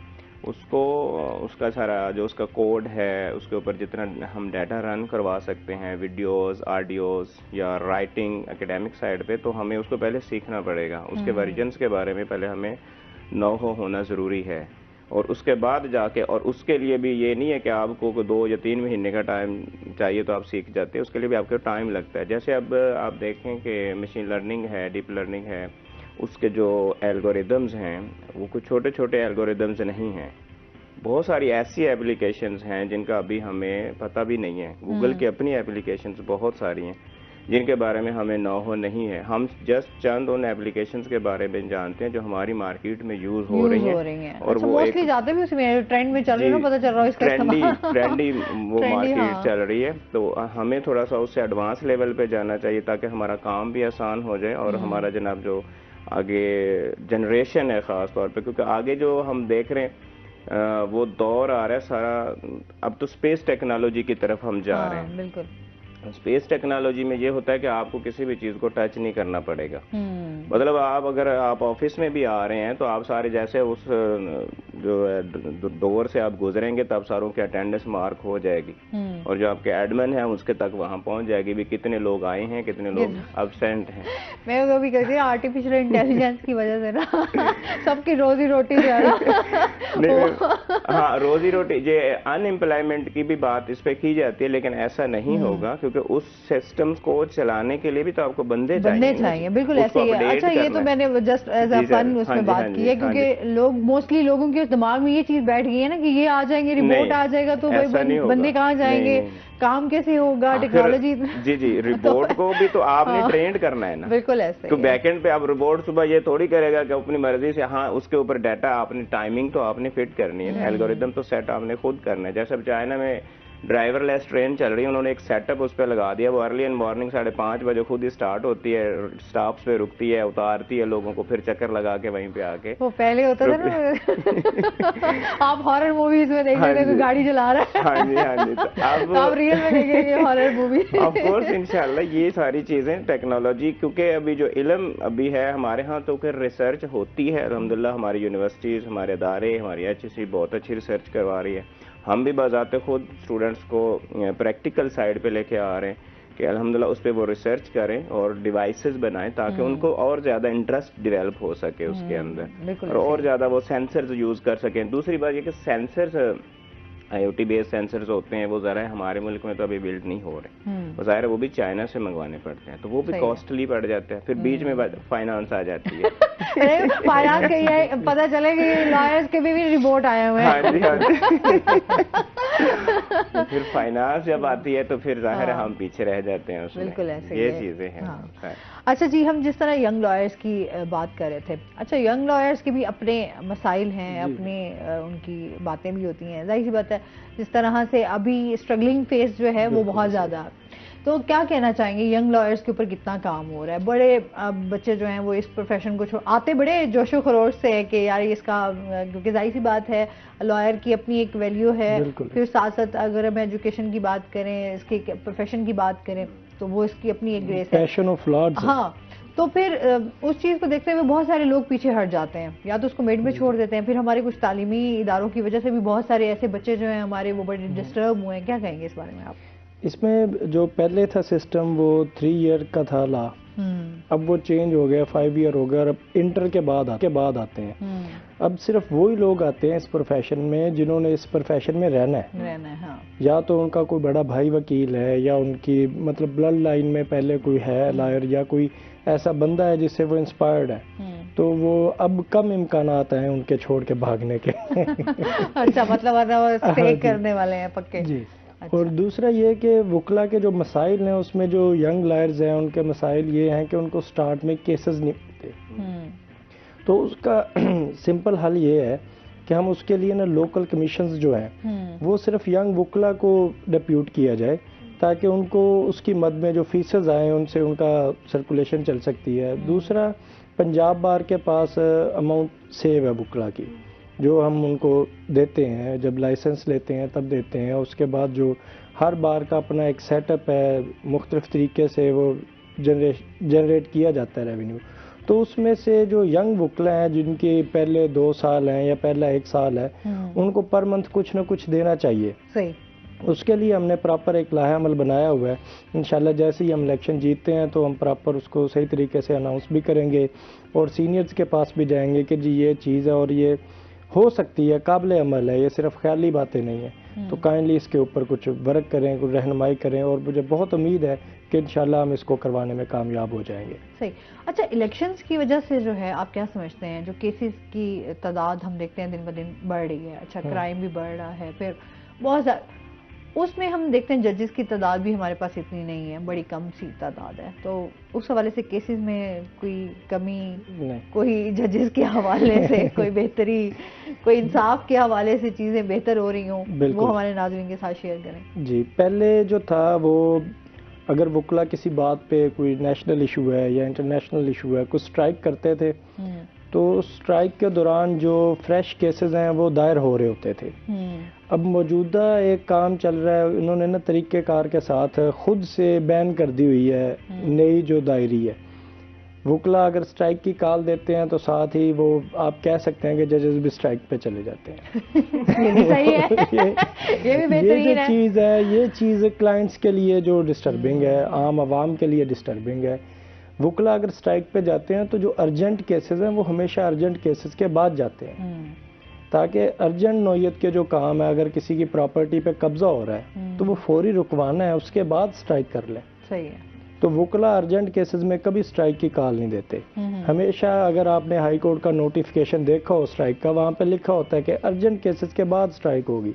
S7: उसको उसका सारा जो उसका कोड है, उसके ऊपर जितना हम डाटा रन करवा सकते हैं, वीडियोस, ऑडियोस या राइटिंग एकेडमिक साइड पे, तो हमें उसको पहले सीखना पड़ेगा। उसके वर्जन्स के बारे में पहले हमें नो होना ज़रूरी है, और उसके बाद जाके, और उसके लिए भी ये नहीं है कि आपको 2 या 3 महीने का टाइम चाहिए तो आप सीख जाते हैं, उसके लिए भी आपको टाइम लगता है। जैसे अब आप देखें कि मशीन लर्निंग है, डीप लर्निंग है, उसके जो एल्गोरिदम्स हैं वो कुछ छोटे छोटे एल्गोरिदम्स नहीं हैं। बहुत सारी ऐसी एप्लीकेशंस हैं जिनका अभी हमें पता भी नहीं है। गूगल की अपनी एप्लीकेशंस बहुत सारी हैं जिनके बारे में हमें नो नहीं है। हम जस्ट चंद उन एप्लीकेशंस के बारे में जानते हैं जो हमारी मार्केट में यूज हो रही हैं।
S1: और अच्छा, वो एक जाते भी उसमें ट्रेंड में चल रही है, पता चल रहा है इसका
S7: ट्रेंडी वो मार्केट चल रही है। तो हमें थोड़ा सा उससे एडवांस लेवल पे जाना चाहिए ताकि हमारा काम भी आसान हो जाए और हमारा जनाब जो आगे जनरेशन है ख़ास तौर पे, क्योंकि आगे जो हम देख रहे हैं वो दौर आ रहा है सारा, अब तो स्पेस टेक्नोलॉजी की तरफ हम जा रहे हैं।
S1: बिल्कुल।
S7: स्पेस टेक्नोलॉजी में ये होता है कि आपको किसी भी चीज़ को टच नहीं करना पड़ेगा। मतलब आप अगर आप ऑफिस में भी आ रहे हैं तो आप सारे जैसे उस जो डोर से आप गुजरेंगे तब सारों की अटेंडेंस मार्क हो जाएगी, और जो आपके एडमिन है उसके तक वहां पहुंच जाएगी भी कितने लोग आए हैं, कितने लोग अब्सेंट हैं।
S1: मैं कभी कहती हूँ आर्टिफिशियल इंटेलिजेंस की वजह से ना सबकी रोजी रोटी जो है ना
S7: हाँ, रोजी रोटी, ये अनएम्प्लॉयमेंट की भी बात इस पे की जाती है, लेकिन ऐसा नहीं होगा क्योंकि उस सिस्टम को चलाने के लिए भी तो आपको बंदे चाहिए।
S1: बिल्कुल ऐसे ही है। अच्छा, ये तो मैंने जस्ट एज अ फन उसमें बात की है क्योंकि लोग मोस्टली लोगों के दिमाग में ये चीज बैठ गई है ना कि ये आ जाएंगे, रिमोट आ जाएगा तो भाई बंदे कहाँ जाएंगे, काम कैसे होगा, टेक्नोलॉजी।
S7: जी रिपोर्ट को भी तो आपने ट्रेंड करना है ना।
S1: बिल्कुल ऐसे
S7: तो बैकएंड पे आप रिपोर्ट सुबह ये थोड़ी करेगा कि अपनी मर्जी से, हाँ उसके ऊपर डाटा आपने टाइमिंग तो आपने फिट करनी है, एल्गोरिदम तो सेट आपने खुद करना है। जैसे अब चाइना में ड्राइवरलेस ट्रेन चल रही है, उन्होंने एक सेटअप उस पर लगा दिया। वो अर्ली एंड मॉर्निंग 5:30 बजे खुद ही स्टार्ट होती है, स्टॉप्स पे रुकती है, उतारती है लोगों को, फिर चक्कर लगा के वहीं पे आके।
S1: वो पहले होता था ना आप हॉरर मूवीज में देख रहे थे गाड़ी चला रहा है।
S7: हाँ जी
S1: तो आप रियल में देखेंगे हॉरर मूवी।
S7: ऑफ कोर्स इंशाल्लाह ये सारी चीजें टेक्नोलॉजी, क्योंकि अभी जो इल्म अभी है हमारे यहाँ तो फिर रिसर्च होती है अल्हम्दुलिल्लाह, हमारी यूनिवर्सिटीज, हमारे अदारे, हमारी HEC बहुत अच्छी रिसर्च करवा रही है। हम भी बाज़ाते खुद स्टूडेंट्स को प्रैक्टिकल साइड पे लेके आ रहे हैं कि अल्हम्दुलिल्लाह उस पर वो रिसर्च करें और डिवाइसेस बनाएं ताकि उनको और ज़्यादा इंटरेस्ट डेवलप हो सके उसके अंदर, और ज़्यादा वो सेंसर्स यूज़ कर सकें। दूसरी बात ये कि सेंसर्स IoT बेस्ड सेंसर्स होते हैं, वो ज़रा हमारे मुल्क में तो अभी बिल्ड नहीं हो रहे, वो ज़ाहिर है वो भी चाइना से मंगवाने पड़ते हैं, तो वो भी कॉस्टली पड़ जाते हैं। फिर बीच में फाइनेंस आ जाती है।
S1: फाइनेंस के ये पता चले कि लॉयर्स के भी रिपोर्ट आए हुए हैं।
S7: हाँ जी फिर फाइनेंस जब आती है तो फिर ज़ाहिर है हम पीछे रह जाते हैं उसमें।
S1: बिल्कुल ऐसे
S7: ये चीज़ें हैं।
S1: अच्छा जी, हम जिस तरह यंग लॉयर्स की बात कर रहे थे, अच्छा यंग लॉयर्स के भी अपने मसाइल हैं, अपने उनकी बातें भी होती हैं, जाहिर सी बात है। जिस तरह से अभी स्ट्रगलिंग फेस जो है वो बहुत ज़्यादा, तो क्या कहना चाहेंगे यंग लॉयर्स के ऊपर कितना काम हो रहा है? बड़े बच्चे जो हैं वो इस प्रोफेशन को आते बड़े जोशो खरोश से है कि यार इसका, क्योंकि जाहिर सी बात है लॉयर की अपनी एक वैल्यू है, फिर साथ साथ अगर हम एजुकेशन की बात करें, इसके प्रोफेशन की बात करें तो वो इसकी अपनी एक ग्रेस है, पैशन ऑफ लॉर्ड्स। हाँ, तो फिर उस चीज़ को देखते हुए बहुत सारे लोग पीछे हट जाते हैं, या तो उसको मिड में छोड़ देते हैं। फिर हमारे कुछ तालीमी इदारों की वजह से भी बहुत सारे ऐसे बच्चे जो हैं हमारे वो बड़े डिस्टर्ब हुए हैं। क्या कहेंगे इस बारे में आप?
S6: इसमें जो पहले था सिस्टम वो 3 ईयर का था ला, अब वो चेंज हो गया, 5 ईयर हो गया, और अब इंटर के बाद आते हैं। अब सिर्फ वही लोग आते हैं इस प्रोफेशन में जिन्होंने इस प्रोफेशन में रहना है। हाँ। या तो उनका कोई बड़ा भाई वकील है, या उनकी मतलब ब्लड लाइन में पहले कोई है लॉयर, या कोई ऐसा बंदा है जिससे वो इंस्पायर्ड है, तो वो अब कम इम्कानात हैं उनके छोड़ के भागने के।
S1: अच्छा, मतलब स्टे करने वाले हैं पक्के जी।
S6: अच्छा। और दूसरा ये कि वकला के जो मसाइल हैं उसमें जो यंग लॉयर्स हैं उनके मसाइल ये हैं कि उनको स्टार्ट में केसेस नहीं मिलते, तो उसका सिंपल हल ये है कि हम उसके लिए ना लोकल कमीशंस जो हैं वो सिर्फ यंग वकला को डिप्यूट किया जाए ताकि उनको उसकी मद में जो फीसेस आए उनसे उनका सर्कुलेशन चल सकती है। दूसरा, पंजाब बार के पास अमाउंट सेव है वकला की, जो हम उनको देते हैं, जब लाइसेंस लेते हैं तब देते हैं, उसके बाद जो हर बार का अपना एक सेटअप है, मुख्तलिफ तरीके से वो जनरेट किया जाता है रेवेन्यू। तो उसमें से जो यंग वुकला हैं जिनके पहले 2 साल हैं या पहला 1 साल है, उनको पर मंथ कुछ ना कुछ देना चाहिए।
S1: सही।
S6: उसके लिए हमने प्रॉपर एक लाहा अमल बनाया हुआ है। इंशाल्लाह जैसे ही हम इलेक्शन जीतते हैं तो हम प्रॉपर उसको सही तरीके से अनाउंस भी करेंगे और सीनियर्स के पास भी जाएंगे कि जी ये चीज़ है और ये हो सकती है, काबिल अमल है, ये सिर्फ ख्याली बातें नहीं है। तो काइंडली इसके ऊपर कुछ वर्क करें, कुछ रहनुमाई करें और मुझे बहुत उम्मीद है कि इंशाल्लाह हम इसको करवाने में कामयाब हो जाएंगे।
S1: सही। अच्छा, इलेक्शंस की वजह से जो है आप क्या समझते हैं, जो केसेस की तादाद हम देखते हैं दिन ब दिन बढ़ रही है, अच्छा क्राइम भी बढ़ रहा है, फिर बहुत ज़्यादा उसमें हम देखते हैं जजेस की तादाद भी हमारे पास इतनी नहीं है, बड़ी कम सी तादाद है, तो उस हवाले से केसेस में कोई कमी नहीं, कोई जजेस के हवाले से कोई बेहतरी, कोई इंसाफ के हवाले से चीज़ें बेहतर हो रही हों, वो हमारे नाज़रीन के साथ शेयर करें।
S6: जी, पहले जो था वो अगर वुकला किसी बात पे कोई नेशनल इशू है या इंटरनेशनल इशू है, कुछ स्ट्राइक करते थे तो स्ट्राइक के दौरान जो फ्रेश केसेस हैं वो दायर हो रहे होते थे। अब मौजूदा एक काम चल रहा है, उन्होंने ना तरीक़ेकार के साथ खुद से बैन कर दी हुई है नई जो दायरी है। वुकला अगर स्ट्राइक की कॉल देते हैं तो साथ ही वो आप कह सकते हैं कि जजेस भी स्ट्राइक पे चले जाते हैं।
S1: ये भी सही है। ये भी बेहतरीन
S6: ये जो चीज़ है, ये चीज़ क्लाइंट्स के लिए जो डिस्टर्बिंग है, आम आवाम के लिए डिस्टर्बिंग है। वुकला अगर स्ट्राइक पे जाते हैं तो जो अर्जेंट केसेस हैं वो हमेशा अर्जेंट केसेस के बाद जाते हैं, ताकि अर्जेंट नौयत के जो काम है, अगर किसी की प्रॉपर्टी पे कब्जा हो रहा है तो वो फौरी रुकवाना है, उसके बाद स्ट्राइक कर लें।
S1: सही है।
S6: तो वुकला अर्जेंट केसेस में कभी स्ट्राइक की कॉल नहीं देते। हमेशा अगर आपने हाई कोर्ट का नोटिफिकेशन देखा हो स्ट्राइक का, वहाँ पे लिखा होता है कि अर्जेंट केसेस के बाद स्ट्राइक होगी।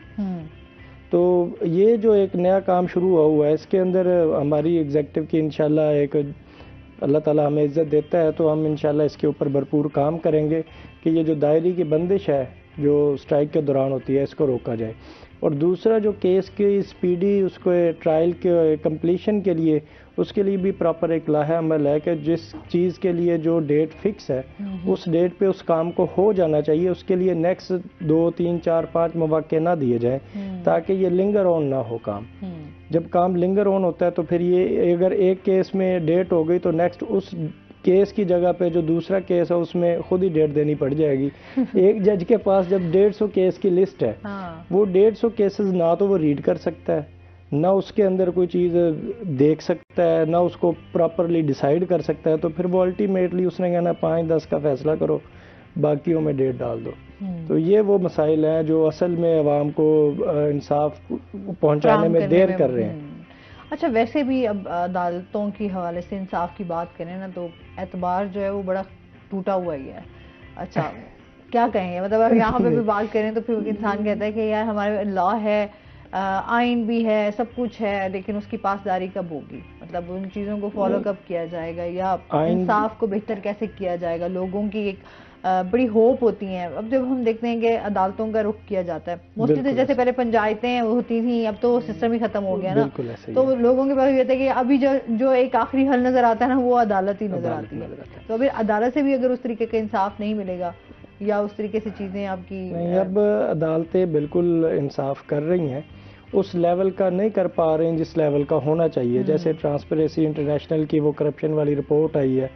S6: तो ये जो एक नया काम शुरू हुआ है, इसके अंदर हमारी एग्जेक्टिव की इंशाल्लाह एक अल्लाह ताला हमें इज़्ज़त देता है तो हम इंशाल्लाह इसके ऊपर भरपूर काम करेंगे कि ये जो दायरी की बंदिश है जो स्ट्राइक के दौरान होती है, इसको रोका जाए। और दूसरा जो केस की स्पीडी उसको ट्रायल के कंप्लीशन के लिए, उसके लिए भी प्रॉपर एक लाहा अमल है कि जिस चीज़ के लिए जो डेट फिक्स है उस डेट पे उस काम को हो जाना चाहिए। उसके लिए नेक्स्ट 2, 3, 4, 5 मौके ना दिए जाए ताकि ये लिंगर ऑन ना हो काम। जब काम लिंगर ऑन होता है तो फिर ये अगर एक केस में डेट हो गई तो नेक्स्ट उस केस की जगह पे जो दूसरा केस है उसमें खुद ही डेट देनी पड़ जाएगी। एक जज के पास जब 150 केस की लिस्ट है, वो 150 केसेस ना तो वो रीड कर सकता है, ना उसके अंदर कोई चीज़ देख सकता है, ना उसको प्रॉपरली डिसाइड कर सकता है। तो फिर वो अल्टीमेटली उसने कहना 5-10 का फैसला करो, बाकियों में डेट डाल दो। तो ये वो मसाइल हैं जो असल में अवाम को इंसाफ पहुंचाने में देर कर रहे हैं।
S1: अच्छा, वैसे भी अब अदालतों की हवाले से इंसाफ की बात करें ना तो एतबार जो है वो बड़ा टूटा हुआ ही है। अच्छा क्या कहेंगे, मतलब अब यहाँ पे भी बात करें तो फिर इंसान कहता है कि यार हमारे लॉ है, आइन भी है, सब कुछ है, लेकिन उसकी पासदारी कब होगी, मतलब उन चीज़ों को फॉलो कब किया जाएगा या इंसाफ को बेहतर कैसे किया जाएगा। लोगों की एक बड़ी होप होती हैं। अब जब हम देखते हैं कि अदालतों का रुख किया जाता है, मोस्टली तो जैसे पहले पंचायतें होती थी, अब तो सिस्टम ही खत्म हो गया ना, तो लोगों के पास ये था कि अभी जो एक आखिरी हल नजर आता है ना वो अदालत ही नजर आती है। तो अभी अदालत से भी अगर उस तरीके का इंसाफ नहीं मिलेगा या उस तरीके से चीजें आपकी
S6: नहीं, अब अदालतें बिल्कुल इंसाफ कर रही हैं, उस लेवल का नहीं कर पा रहे हैं जिस लेवल का होना चाहिए। जैसे ट्रांसपेरेंसी इंटरनेशनल की वो करप्शन वाली रिपोर्ट आई है,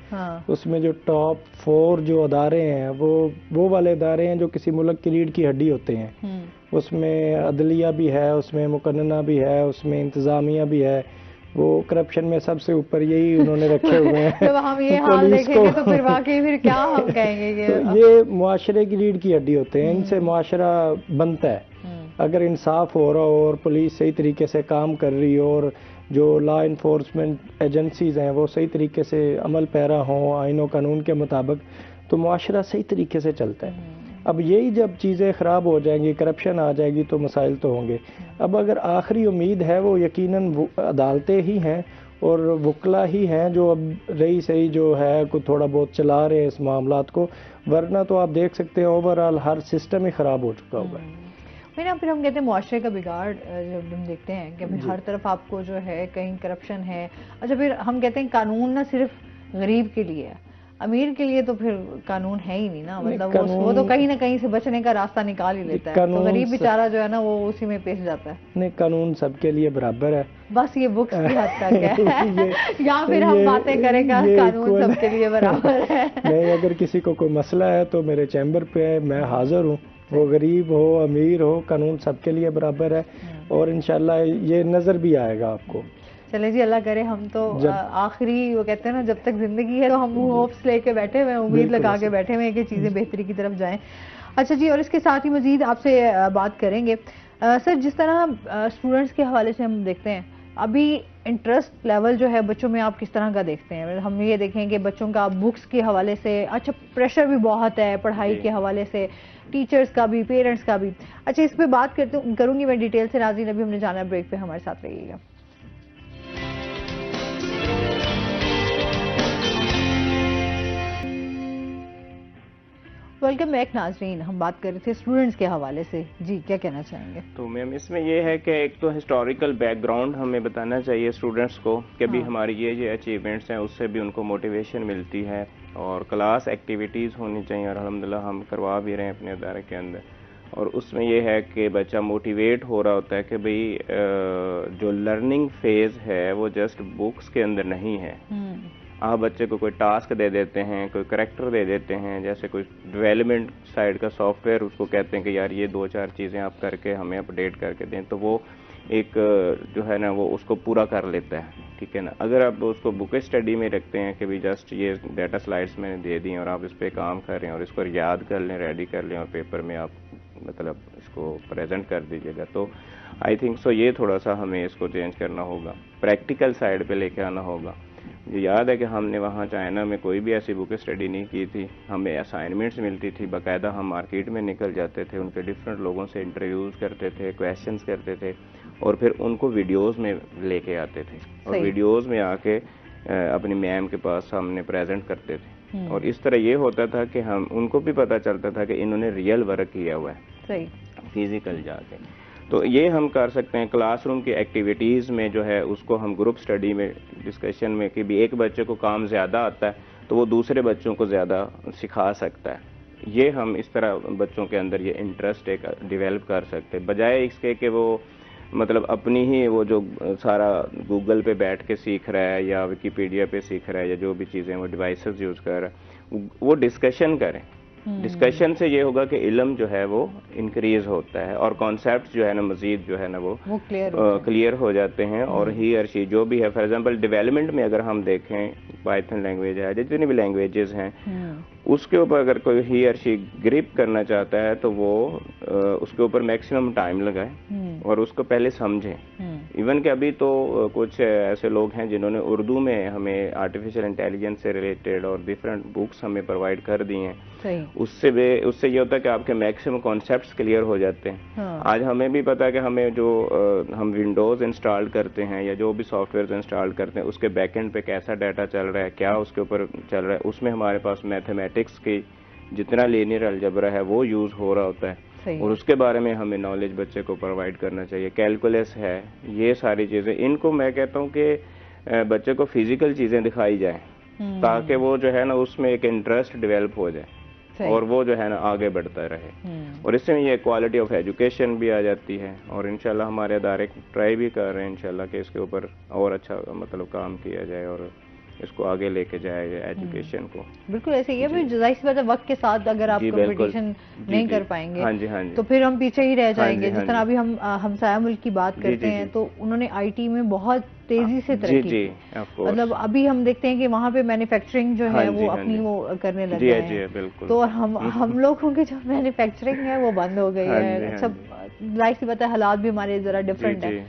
S6: उसमें जो टॉप 4 जो अदारे हैं वो वाले अदारे हैं जो किसी मुल्क की रीढ़ की हड्डी होते हैं। उसमें अदलिया भी है, उसमें मुकन्ना भी है, उसमें इंतजामिया भी है। वो करप्शन में सबसे ऊपर यही उन्होंने रखे हुए हैं।
S1: जब हम ये हाल देखेंगे तो फिर वाकई फिर क्या हम कहेंगे कि
S6: तो ये मुआशरे की रीढ़ की हड्डी होते हैं, इनसे मुआशरा बनता है। अगर इंसाफ हो रहा हो और पुलिस सही तरीके से काम कर रही हो और जो लॉ इन्फोर्समेंट एजेंसीज हैं वो सही तरीके से अमल पैरा हों आइन कानून के मुताबिक, तो मुआशरा सही तरीके से चलता है। अब यही जब चीज़ें ख़राब हो जाएंगी, करप्शन आ जाएगी, तो मसाइल तो होंगे। अब अगर आखिरी उम्मीद है वो यकीनन अदालतें ही हैं और वुकला ही हैं जो अब रही सही जो है कुछ थोड़ा बहुत चला रहे हैं इस मामलात को, वरना तो आप देख सकते हैं ओवरऑल हर सिस्टम ही ख़राब हो चुका हुआ है।
S1: फिर हम कहते हैं मुआशरे का बिगाड़, जब हम देखते हैं कि हर तरफ आपको जो है कहीं करप्शन है। अच्छा, फिर हम कहते हैं कानून ना सिर्फ गरीब के लिए है, अमीर के लिए तो फिर कानून है ही नहीं ना, मतलब वो तो कहीं ना कहीं से बचने का रास्ता निकाल ही लेता है, तो गरीब बेचारा जो है ना वो उसी में पेश जाता है।
S6: नहीं, कानून सबके लिए बराबर है,
S1: बस ये बुक्स की हद तक है या फिर हम बातें करें का कानून सबके लिए बराबर है।
S6: नहीं, अगर किसी को कोई मसला है तो मेरे चैम्बर पे है, मैं हाजिर हूँ, वो गरीब हो अमीर हो, कानून सबके लिए बराबर है और इंशाल्लाह ये नजर भी आएगा आपको।
S1: चले जी, अल्लाह करे हम तो आखिरी, वो कहते हैं ना जब तक जिंदगी है तो हम होप्स लेके बैठे हुए, उम्मीद लगा के बैठे हुए कि चीजें बेहतरी की तरफ जाएं। अच्छा जी, और इसके साथ ही मजीद आपसे बात करेंगे सर, जिस तरह स्टूडेंट्स के हवाले से हम देखते हैं अभी इंटरेस्ट लेवल जो है बच्चों में आप किस तरह का देखते हैं? हम ये देखें कि बच्चों का बुक्स के हवाले से अच्छा प्रेशर भी बहुत है, पढ़ाई के हवाले से टीचर्स का भी, पेरेंट्स का भी। अच्छा, इस पे बात करूंगी मैं डिटेल से। नाज़रीन, अभी हमने जाना ब्रेक पे, हमारे साथ रहिएगा। वेलकम बैक नाजरीन, हम बात कर रहे थे स्टूडेंट्स के हवाले से। जी, क्या कहना चाहेंगे?
S7: तो मैम इसमें ये है कि एक तो हिस्टोरिकल बैकग्राउंड हमें बताना चाहिए स्टूडेंट्स को कि भी हमारी ये अचीवमेंट्स हैं उससे भी उनको मोटिवेशन मिलती है, और क्लास एक्टिविटीज़ होनी चाहिए, और अल्हम्दुलिल्लाह हम करवा भी रहे हैं अपने अदारे के अंदर। और उसमें यह है कि बच्चा मोटिवेट हो रहा होता है कि भाई जो लर्निंग फेज़ है वो जस्ट बुक्स के अंदर नहीं है। आप बच्चे को कोई टास्क दे देते हैं, कोई करेक्टर दे देते हैं, जैसे कोई डेवलपमेंट साइड का सॉफ्टवेयर उसको कहते हैं कि यार ये 2-4 चीज़ें आप करके हमें अपडेट करके दें, तो वो एक जो है ना वो उसको पूरा कर लेता है, ठीक है ना। अगर आप उसको बुक स्टडी में रखते हैं कि भाई जस्ट ये डाटा स्लाइड्स मैंने दे दी और आप इस पर काम कर रहे हैं और इसको याद कर लें, रेडी कर लें और पेपर में आप मतलब इसको प्रेजेंट कर दीजिएगा, तो आई थिंक सो ये थोड़ा सा हमें इसको चेंज करना होगा, प्रैक्टिकल साइड पे लेके आना होगा। मुझे याद है कि हमने वहाँ चाइना में कोई भी ऐसी बुक स्टडी नहीं की थी, हमें असाइनमेंट्स मिलती थी, बाकायदा हम मार्केट में निकल जाते थे, उनके डिफरेंट लोगों से इंटरव्यूज़ करते थे, क्वेश्चंस करते थे और फिर उनको वीडियोस में लेके आते थे और वीडियोस में आके अपनी मैम के पास सामने प्रेजेंट करते थे। और इस तरह ये होता था कि हम उनको भी पता चलता था कि इन्होंने रियल वर्क किया हुआ है फिजिकल जाके। तो ये हम कर सकते हैं क्लासरूम की एक्टिविटीज़ में जो है उसको हम ग्रुप स्टडी में डिस्कशन में कि भी एक बच्चे को काम ज़्यादा आता है तो वो दूसरे बच्चों को ज़्यादा सिखा सकता है। ये हम इस तरह बच्चों के अंदर ये इंटरेस्ट एक डेवलप कर सकते हैं, बजाय इसके कि वो मतलब अपनी ही वो जो सारा गूगल पे बैठ के सीख रहा है या विकीपीडिया पे सीख रहा है या जो भी चीज़ें वो डिवाइसेस यूज़ कर रहा है, वो डिस्कशन करें। डिस्कशन से ये होगा कि इल्म जो है वो इंक्रीज होता है और कॉन्सेप्ट जो है ना मजीद जो है ना वो क्लियर हो जाते हैं। और ही और शी जो भी है, फॉर एग्जांपल डेवलपमेंट में अगर हम देखें पाइथन लैंग्वेज है, जितनी भी लैंग्वेजेस हैं उसके ऊपर अगर कोई ही और शी ग्रिप करना चाहता है तो वो उसके ऊपर मैक्सिमम टाइम लगाए और उसको पहले समझें। इवन कि अभी तो कुछ ऐसे लोग हैं जिन्होंने उर्दू में हमें आर्टिफिशियल इंटेलिजेंस से रिलेटेड और डिफरेंट बुक्स हमें प्रोवाइड कर दी हैं। उससे ये होता है कि आपके मैक्सिमम कॉन्सेप्ट्स क्लियर हो जाते हैं। आज हमें भी पता है कि हमें जो हम विंडोज इंस्टॉल करते हैं या जो भी सॉफ्टवेयर इंस्टॉल करते हैं उसके बैकएंड पे कैसा डाटा चल रहा है, क्या उसके ऊपर चल रहा है, उसमें हमारे पास मैथमेटिक्स की जितना लीनियर अलजबरा है वो यूज हो रहा होता है और उसके बारे में हमें नॉलेज बच्चे को प्रोवाइड करना चाहिए। कैलकुलस है, ये सारी चीजें, इनको मैं कहता हूँ कि बच्चे को फिजिकल चीजें दिखाई जाए ताकि वो जो है ना उसमें एक इंटरेस्ट डेवलप हो जाए और वो जो है ना आगे बढ़ता रहे। और इसमें ये क्वालिटी ऑफ एजुकेशन भी आ जाती है और इंशाल्लाह हमारे अदारे ट्राई भी कर रहे हैं इंशाल्लाह कि इसके ऊपर और अच्छा मतलब काम किया जाए और इसको आगे लेके जाए एजुकेशन को।
S1: बिल्कुल ऐसे ही है, फिर जाहिर सी बात है वक्त के साथ अगर आप कंपटीशन नहीं कर पाएंगे तो फिर हम पीछे ही रह जाएंगे। जिस तरह अभी हम हमसाया मुल्क की बात करते हैं तो उन्होंने आईटी में बहुत तेजी से तरक्की की। मतलब अभी हम देखते हैं कि वहाँ पे मैन्युफैक्चरिंग जो है वो अपनी वो करने लग गए हैं, तो हम लोगों की जो मैन्युफैक्चरिंग है वो बंद हो गई है। अच्छा, जाहिर सी बात है हालात भी हमारे जरा डिफरेंट है,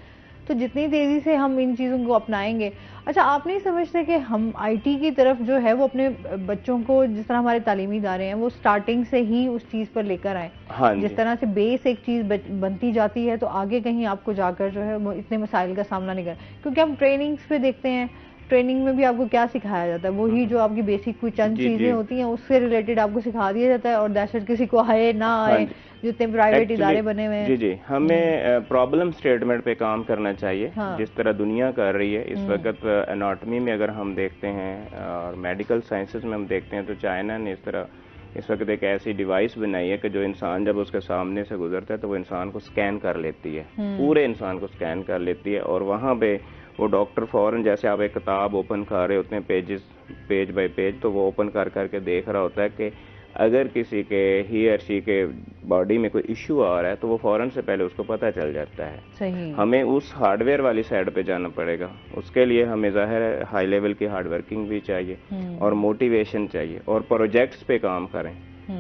S1: तो जितनी तेजी से हम इन चीज़ों को अपनाएंगे। अच्छा, आप नहीं समझते कि हम आईटी की तरफ जो है वो अपने बच्चों को, जिस तरह हमारे तालीमी इदारे हैं वो स्टार्टिंग से ही उस चीज़ पर लेकर आए? जिस तरह से बेस एक चीज़ बनती जाती है तो आगे कहीं आपको जाकर जो है वो इतने मसाइल का सामना नहीं कर, क्योंकि हम ट्रेनिंग्स पे देखते हैं, ट्रेनिंग में भी आपको क्या सिखाया जाता है, वही जो आपकी बेसिक कोई चंद चीजें होती हैं उससे रिलेटेड आपको सिखा दिया जाता है और दहशत किसी को आए ना आए जितने प्राइवेट इदारे बने हुए हैं।
S7: जी जी, हमें प्रॉब्लम स्टेटमेंट पे काम करना चाहिए। हाँ। जिस तरह दुनिया कर रही है इस वक्त एनाटॉमी में अगर हम देखते हैं और मेडिकल साइंसेज में हम देखते हैं तो चाइना ने इस वक्त एक ऐसी डिवाइस बनाई है कि जो इंसान जब उसके सामने से गुजरता है तो वो इंसान को स्कैन कर लेती है, पूरे इंसान को स्कैन कर लेती है। और वहाँ पे वो डॉक्टर फौरन, जैसे आप एक किताब ओपन कर रहे होते हैं पेज बाय पेज, तो वो ओपन कर करके देख रहा होता है कि अगर किसी के ही और शी के बॉडी में कोई इश्यू आ रहा है तो वो फौरन से पहले उसको पता चल जाता है।
S1: सही।
S7: हमें उस हार्डवेयर वाली साइड पे जाना पड़ेगा। उसके लिए हमें ज़ाहिर है हाई लेवल की हार्ड वर्किंग भी चाहिए और मोटिवेशन चाहिए और प्रोजेक्ट्स पे काम करें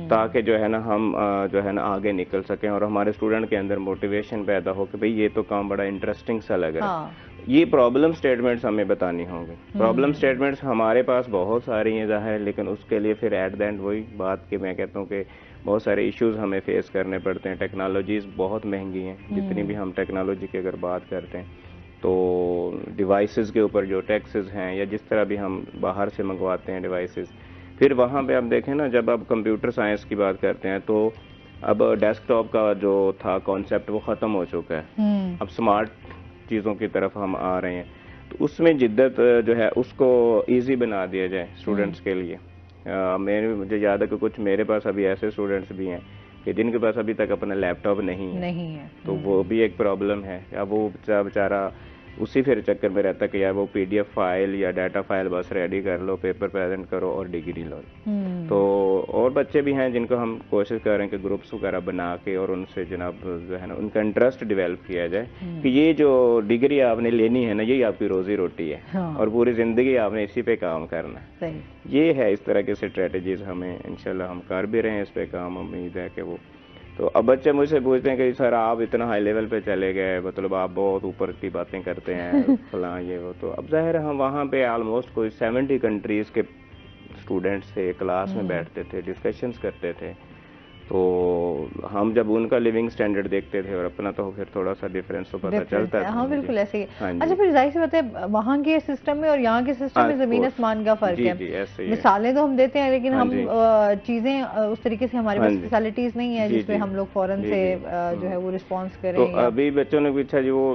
S7: ताकि जो है ना हम जो है ना आगे निकल सकें और हमारे स्टूडेंट के अंदर मोटिवेशन पैदा हो कि भाई ये तो काम बड़ा इंटरेस्टिंग सा लग रहा है। ये प्रॉब्लम स्टेटमेंट्स हमें बतानी होंगी। प्रॉब्लम स्टेटमेंट्स हमारे पास बहुत सारी हैं ज़ाहिर, लेकिन उसके लिए फिर एट द एंड वही बात कि मैं कहता हूँ कि बहुत सारे इश्यूज हमें फेस करने पड़ते हैं। टेक्नोलॉजीज बहुत महंगी हैं, जितनी भी हम टेक्नोलॉजी की अगर बात करते हैं तो डिवाइसेस के ऊपर जो टैक्सेस हैं या जिस तरह भी हम बाहर से मंगवाते हैं डिवाइसेस, फिर वहाँ पे आप देखें ना, जब आप कंप्यूटर साइंस की बात करते हैं तो अब डेस्कटॉप का जो था कॉन्सेप्ट वो ख़त्म हो चुका है। अब स्मार्ट चीज़ों की तरफ हम आ रहे हैं, तो उसमें जिद्दत जो है उसको इजी बना दिया जाए स्टूडेंट्स के लिए। मुझे याद है कि कुछ मेरे पास अभी ऐसे स्टूडेंट्स भी हैं कि जिनके पास अभी तक अपना लैपटॉप नहीं है। तो वो भी एक प्रॉब्लम है। या वो बेचारा उसी फिर चक्कर में रहता है कि यार वो पीडीएफ फाइल या डाटा फाइल बस रेडी कर लो, पेपर प्रेजेंट करो और डिग्री लो। तो और बच्चे भी हैं जिनको हम कोशिश कर रहे हैं कि ग्रुप्स वगैरह बना के और उनसे जनाब जो है ना उनका इंटरेस्ट डेवलप किया जाए कि ये जो डिग्री आपने लेनी है ना यही आपकी रोजी रोटी है। हाँ। और पूरी जिंदगी आपने इसी पे काम करना है। ये है, इस तरह के स्ट्रेटजीज हमें इंशाल्लाह हम कर भी रहे हैं इस पे काम। उम्मीद है कि वो तो अब बच्चे मुझसे पूछते हैं कि सर आप इतना हाई लेवल पे चले गए, मतलब आप बहुत ऊपर की बातें करते हैं फलां ये वो। तो अब जाहिर है हम वहाँ पे ऑलमोस्ट कोई 70 कंट्रीज के स्टूडेंट्स थे, क्लास में बैठते थे, डिस्कशंस करते थे। तो हम जब उनका लिविंग स्टैंडर्ड देखते थे और अपना तो फिर थोड़ा सा डिफरेंस तो पता चलता है।
S1: हाँ बिल्कुल ऐसे ही। अच्छा, फिर जाहिर सी बात है वहाँ के सिस्टम में और यहाँ के सिस्टम में जमीन आसमान का फर्क है। मिसालें तो हम देते हैं लेकिन हम चीजें उस तरीके से हमारे पास फैसिलिटीज नहीं है जिसमें हम लोग फौरन से जो है वो रिस्पॉन्स करें।
S7: तो अभी बच्चों ने पूछा जी वो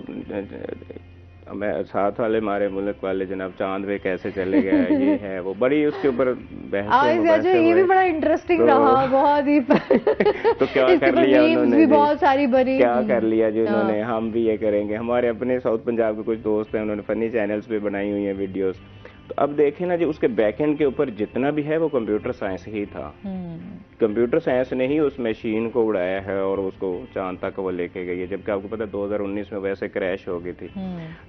S7: मैं साथ वाले हमारे मुल्क वाले जनाब चांद पे कैसे चले गए, ये है वो, बड़ी उसके ऊपर बहस।
S1: ये भी बड़ा इंटरेस्टिंग रहा, बहुत ही
S7: तो क्या कर लिया उन्होंने
S1: भी बहुत सारी बनी,
S7: क्या कर लिया जी उन्होंने, हम भी ये करेंगे। हमारे अपने साउथ पंजाब के कुछ दोस्त हैं, उन्होंने फनी चैनल्स पे बनाई हुई है वीडियोस। तो अब देखें ना जी उसके बैकएंड के ऊपर जितना भी है वो कंप्यूटर साइंस ही था। कंप्यूटर साइंस ने ही उस मशीन को उड़ाया है और उसको चांद तक वो लेके गई है, जबकि आपको पता है 2019 में वैसे क्रैश हो गई थी।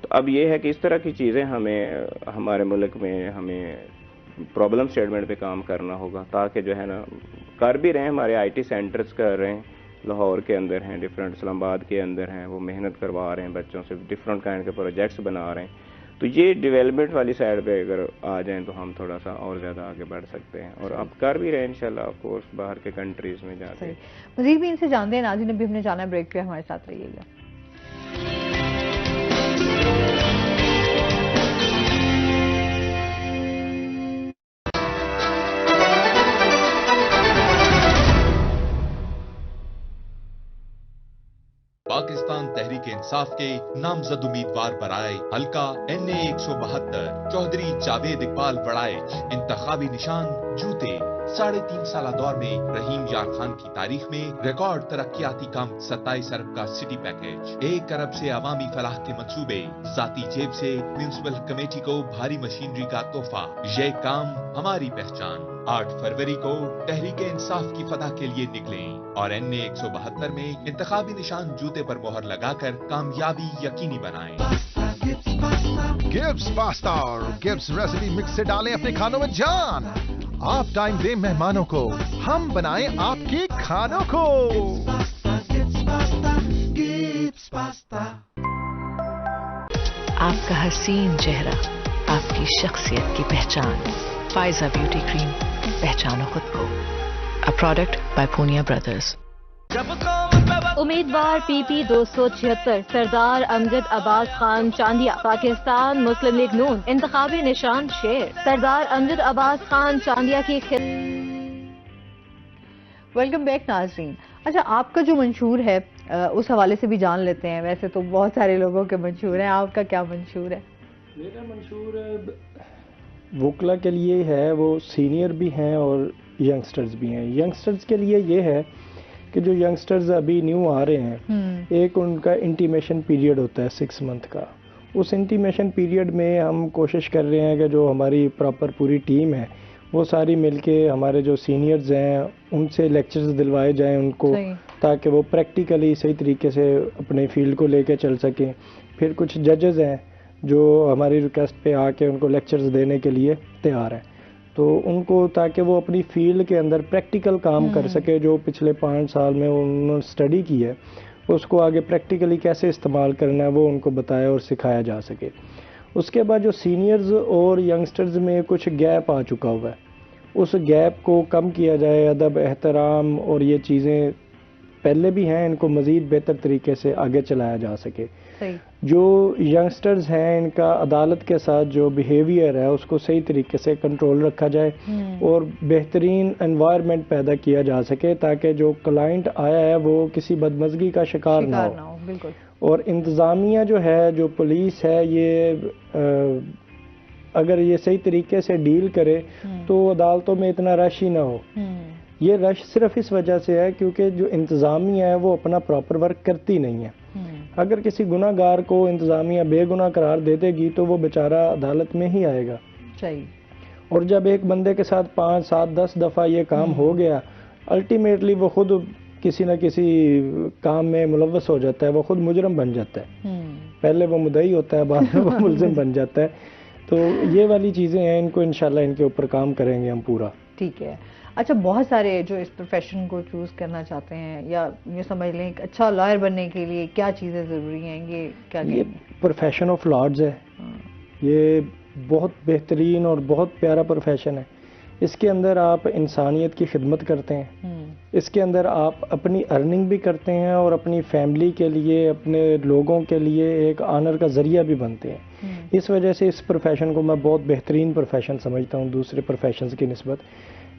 S7: तो अब ये है कि इस तरह की चीज़ें हमें हमारे मुल्क में हमें प्रॉब्लम स्टेटमेंट पे काम करना होगा ताकि जो है ना कर भी रहे हैं। हमारे IT सेंटर्स कर रहे हैं, लाहौर के अंदर हैं, डिफरेंट इस्लामाबाद के अंदर हैं, वो मेहनत करवा रहे हैं बच्चों से, डिफरेंट काइंड के प्रोजेक्ट्स बना रहे हैं। तो ये डेवलपमेंट वाली साइड पे अगर आ जाएं तो हम थोड़ा सा और ज़्यादा आगे बढ़ सकते हैं और अब कर भी रहे हैं इंशाल्लाह ऑफ कोर्स बाहर के कंट्रीज़ में जाते हैं।
S1: मज़ीद भी इनसे जानते हैं। नाज़रीन अभी हमने जाना है ब्रेक पे, हमारे साथ रहिएगा।
S8: पाकिस्तान तहरीक इंसाफ के नामजद उम्मीदवार बराए हल्का NA 172 चौधरी जावेद इकबाल वड़ाइच इंतखाबी निशान जूते। 3.5 साल दौर में रहीम यार खान की तारीख में रिकॉर्ड तरक्याती काम 27 अरब का सिटी पैकेज, 1 अरब से अवामी फलाह के मंसूबे, जाती जेब से म्यूनिसिपल कमेटी को भारी मशीनरी का तोहफा। ये काम हमारी पहचान। 8 फरवरी को तहरीक इंसाफ की फतह के लिए निकलें और NA 172 में इंतखाबी निशान जूते पर मोहर लगाकर कामयाबी यकीनी बनाएं।
S9: गिब्स पास्ता और गिब्स रेसिपी मिक्स से डालें अपने खानों में जान। आप टाइम दें मेहमानों को, हम बनाएं आपके खानों को।
S10: आपका हसीन चेहरा आपकी शख्सियत की पहचान। फायजा ब्यूटी क्रीम, पहचानो खुद को। A product by Punia brothers.
S11: उम्मीदवार PP 276 सरदार अमजद अब्बास खान चांदिया, पाकिस्तान मुस्लिम लीग नून, इंतखाबी निशान शेर। सरदार अमजद अब्बास खान चांदिया की
S1: वेलकम बैक नाज़रीन। अच्छा, आपका जो मंशूर है उस हवाले से भी जान लेते हैं। वैसे तो बहुत सारे लोगों के मंशूर हैं, आपका क्या मंशूर है?
S6: मेरा मंशूर वकला के लिए है, वो सीनियर भी हैं और यंगस्टर्स भी हैं। यंगस्टर्स के लिए ये है कि जो यंगस्टर्स अभी न्यू आ रहे हैं, एक उनका इंटीमेशन पीरियड होता है 6 मंथ का। उस इंटीमेशन पीरियड में हम कोशिश कर रहे हैं कि जो हमारी प्रॉपर पूरी टीम है वो सारी मिलके हमारे जो सीनियर्स हैं उनसे लेक्चर्स दिलवाए जाएं उनको, ताकि वो प्रैक्टिकली सही तरीके से अपने फील्ड को लेके चल सकें। फिर कुछ जजेस हैं जो हमारी रिक्वेस्ट पे आके उनको लेक्चर्स देने के लिए तैयार हैं, तो उनको ताकि वो अपनी फील्ड के अंदर प्रैक्टिकल काम कर सके, जो पिछले 5 साल में उन्होंने स्टडी की है उसको आगे प्रैक्टिकली कैसे इस्तेमाल करना है वो उनको बताया और सिखाया जा सके। उसके बाद जो सीनियर्स और यंगस्टर्स में कुछ गैप आ चुका हुआ है, उस गैप को कम किया जाए। अदब, एहतराम और ये चीज़ें पहले भी हैं, इनको मज़ीद बेहतर तरीके से आगे चलाया जा सके। जो यंगस्टर्स हैं इनका अदालत के साथ जो बिहेवियर है उसको सही तरीके से कंट्रोल रखा जाए और बेहतरीन एनवायरनमेंट पैदा किया जा सके, ताकि जो क्लाइंट आया है वो किसी बदमज़गी का शिकार ना हो।
S1: बिल्कुल।
S6: और इंतज़ामिया जो है, जो पुलिस है, ये अगर ये सही तरीके से डील करे तो अदालतों में इतना रश ही ना हो। ये रश सिर्फ इस वजह से है क्योंकि जो इंतज़ामिया है वो अपना प्रॉपर वर्क करती नहीं है। अगर किसी गुनाहगार को इंतज़ामिया बेगुनाह करार दे देगी तो वो बेचारा अदालत में ही आएगा।
S1: सही।
S6: और जब एक बंदे के साथ 5, 7, 10 दफ़ा ये काम हो गया, अल्टीमेटली वो खुद किसी न किसी काम में मुलव्वस हो जाता है, वो खुद मुजरम बन जाता है। पहले वो मुद्दई होता है, बाद में वो मुलजिम बन जाता है। तो ये वाली चीज़ें हैं, इनको इंशाल्लाह इनके ऊपर काम करेंगे हम पूरा।
S1: ठीक है। अच्छा, बहुत सारे जो इस प्रोफेशन को चूज़ करना चाहते हैं या ये समझ लें एक अच्छा लॉयर बनने के लिए क्या चीज़ें ज़रूरी हैं, ये क्या? ये
S6: प्रोफेशन ऑफ लॉर्ड्स है, ये बहुत बेहतरीन और बहुत प्यारा प्रोफेशन है। इसके अंदर आप इंसानियत की खिदमत करते हैं, इसके अंदर आप अपनी अर्निंग भी करते हैं और अपनी फैमिली के लिए, अपने लोगों के लिए एक आनर का ज़रिया भी बनते हैं। इस वजह से इस प्रोफेशन को मैं बहुत बेहतरीन प्रोफेशन समझता हूँ दूसरे प्रोफेशंस की निस्बत।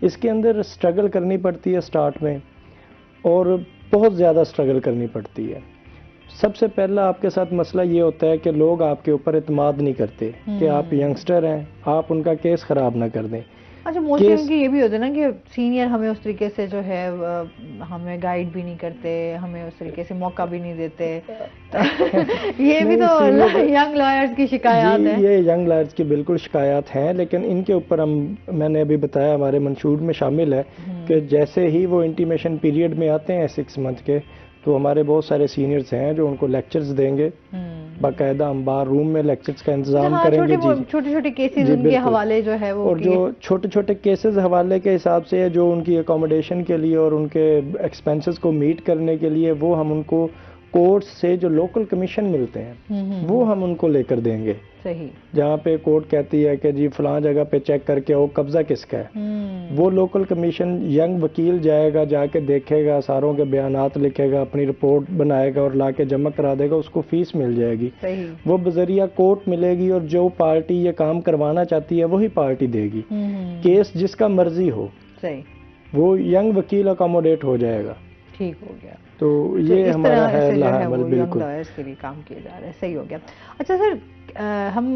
S6: इसके अंदर स्ट्रगल करनी पड़ती है स्टार्ट में, और बहुत ज़्यादा स्ट्रगल करनी पड़ती है। सबसे पहला आपके साथ मसला ये होता है कि लोग आपके ऊपर इत्माद नहीं करते कि आप यंगस्टर हैं, आप उनका केस ख़राब ना कर दें।
S1: अच्छा, मोस्टली उनकी ये भी होता है ना कि सीनियर हमें उस तरीके से जो है हमें गाइड भी नहीं करते, हमें उस तरीके से मौका भी नहीं देते। ये भी तो यंग लॉयर्स की शिकायत है।
S6: ये यंग लॉयर्स की बिल्कुल शिकायत हैं, लेकिन इनके ऊपर मैंने अभी बताया हमारे मंशूर में शामिल है कि जैसे ही वो इंटीमेशन पीरियड में आते हैं 6 मंथ के, तो हमारे बहुत सारे सीनियर्स हैं जो उनको लेक्चर्स देंगे। बाकायदा हम बार रूम में लेक्चर्स का इंतजाम करेंगे।
S1: छोटे छोटे केसेस उनके हवाले जो है वो,
S6: और जो छोटे छोटे केसेस हवाले के हिसाब से जो उनकी अकोमोडेशन के लिए और उनके एक्सपेंसेस को मीट करने के लिए वो हम उनको कोर्ट से जो लोकल कमीशन मिलते हैं वो हम उनको लेकर देंगे।
S1: सही।
S6: जहाँ पे कोर्ट कहती है कि जी फलां जगह पे चेक करके वो कब्जा किसका है, वो लोकल कमीशन यंग वकील जाएगा, जाके देखेगा, सारों के बयानात लिखेगा, अपनी रिपोर्ट बनाएगा और लाके जमा करा देगा, उसको फीस मिल जाएगी।
S1: सही।
S6: वो बजरिया कोर्ट मिलेगी और जो पार्टी ये काम करवाना चाहती है वही पार्टी देगी। केस जिसका मर्जी हो,
S1: सही,
S6: वो यंग वकील अकोमोडेट हो जाएगा।
S1: ठीक हो गया।
S6: तो ये हमारा है लाहमल, बिल्कुल
S1: लॉयर्स के लिए काम किया जा रहा है। सही हो गया। अच्छा सर, हम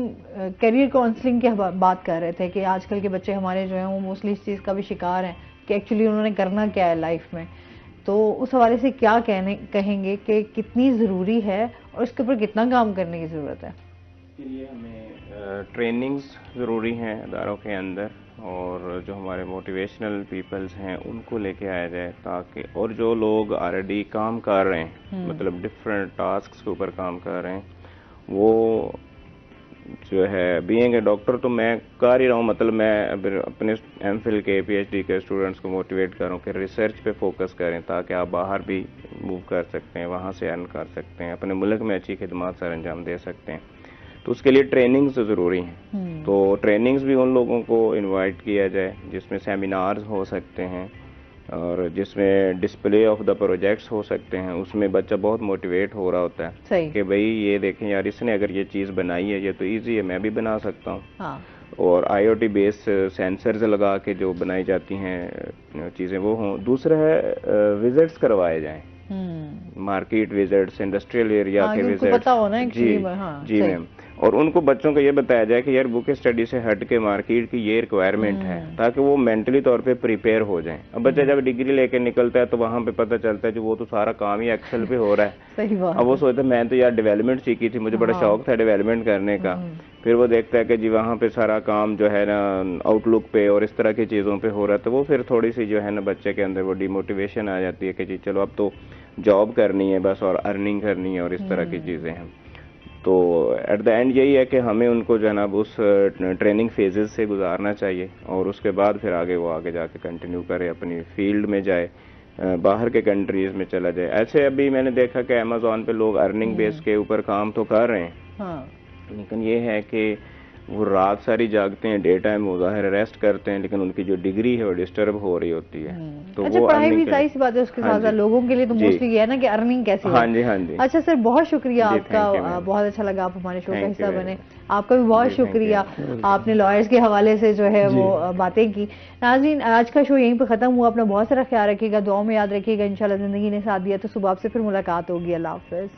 S1: करियर काउंसलिंग की बात कर रहे थे कि आजकल के बच्चे हमारे जो हैं वो मोस्टली इस चीज़ का भी शिकार हैं कि एक्चुअली उन्होंने करना क्या है लाइफ में। तो उस हवाले से क्या कहेंगे कि कितनी ज़रूरी है और इसके ऊपर कितना काम करने की ज़रूरत है?
S7: इसके लिए हमें ट्रेनिंग्स ज़रूरी हैं अदारों के अंदर, और जो हमारे मोटिवेशनल पीपल्स हैं उनको लेके आया जाए, ताकि और जो लोग ऑलरेडी काम कर रहे हैं, मतलब डिफरेंट टास्क्स के ऊपर काम कर रहे हैं, वो जो है बीइंग ए डॉक्टर तो मैं कर ही रहा हूँ, मतलब मैं अपने एमफिल के पीएचडी के स्टूडेंट्स को मोटिवेट कर रहा हूँ कि रिसर्च पे फोकस करें, ताकि आप बाहर भी मूव कर सकते हैं, वहाँ से अर्न कर सकते हैं, अपने मुल्क में अच्छी खिदमत सर अंजाम दे सकते हैं। तो उसके लिए ट्रेनिंग्स ज़रूरी हैं। तो ट्रेनिंग्स भी उन लोगों को इनवाइट किया जाए जिसमें सेमिनार्स हो सकते हैं और जिसमें डिस्प्ले ऑफ द प्रोजेक्ट्स हो सकते हैं। उसमें बच्चा बहुत मोटिवेट हो रहा होता है कि भाई ये देखें यार, इसने अगर ये चीज़ बनाई है, ये तो ईजी है, मैं भी बना सकता हूँ। और IoT बेस्ड सेंसर्स लगा के जो बनाई जाती हैं चीज़ें वो हों। दूसरा है विजिट्स करवाए जाएं, मार्केट विजिट्स, इंडस्ट्रियल एरिया के विजिट्स,
S1: पता होना है
S7: जी जी मैम। और उनको बच्चों को ये बताया जाए कि यार बुक स्टडी से हट के मार्केट की ये रिक्वायरमेंट है, ताकि वो मेंटली तौर पे प्रिपेयर हो जाएं। अब बच्चा जब डिग्री लेके निकलता है तो वहाँ पे पता चलता है कि वो तो सारा काम ही एक्सेल पे हो रहा है।
S1: सही बात।
S7: अब वो सोचता है मैं तो यार डेवलपमेंट सीखी थी, मुझे बड़ा शौक था डेवलपमेंट करने का। फिर वो देखता है कि जी वहाँ पे सारा काम जो है ना आउटलुक पे और इस तरह की चीज़ों पे हो रहा है, तो वो फिर थोड़ी सी जो है ना बच्चे के अंदर वो डिमोटिवेशन आ जाती है कि जी चलो अब तो जॉब करनी है बस और अर्निंग करनी है और इस तरह की चीज़ें हैं। तो एट द एंड यही है कि हमें उनको जो है ना उस ट्रेनिंग फेजेस से गुजारना चाहिए और उसके बाद फिर आगे वो आगे जाके कंटिन्यू करे, अपनी फील्ड में जाए, बाहर के कंट्रीज में चला जाए। ऐसे अभी मैंने देखा कि अमेज़ॉन पे लोग अर्निंग बेस के ऊपर काम तो कर रहे हैं, लेकिन ये है कि वो रात सारी जागते हैं, डे टाइम वो ज़ाहिर रेस्ट करते हैं, लेकिन उनकी जो डिग्री है वो डिस्टर्ब हो रही होती है। तो
S1: अच्छा,
S7: वो
S1: पढ़ाई भी सही सी बात है, उसके साथ साथ लोगों के लिए तो मोस्टली ये है ना कि अर्निंग कैसे।
S7: हाँ जी, हाँ जी।
S1: अच्छा सर, बहुत शुक्रिया आपका, बहुत अच्छा लगा आप हमारे शो का हिस्सा बने। आपका भी बहुत शुक्रिया, आपने लॉयर्स के हवाले से जो है वो बातें की। नाज़रीन, आज का शो यहीं पर खत्म हुआ। अपना बहुत सारा ख्याल रखिएगा, दुआओं में याद रखिएगा। इंशाल्लाह जिंदगी ने साथ दिया तो सुबह आपसे फिर मुलाकात होगी। अल्लाह हाफिज।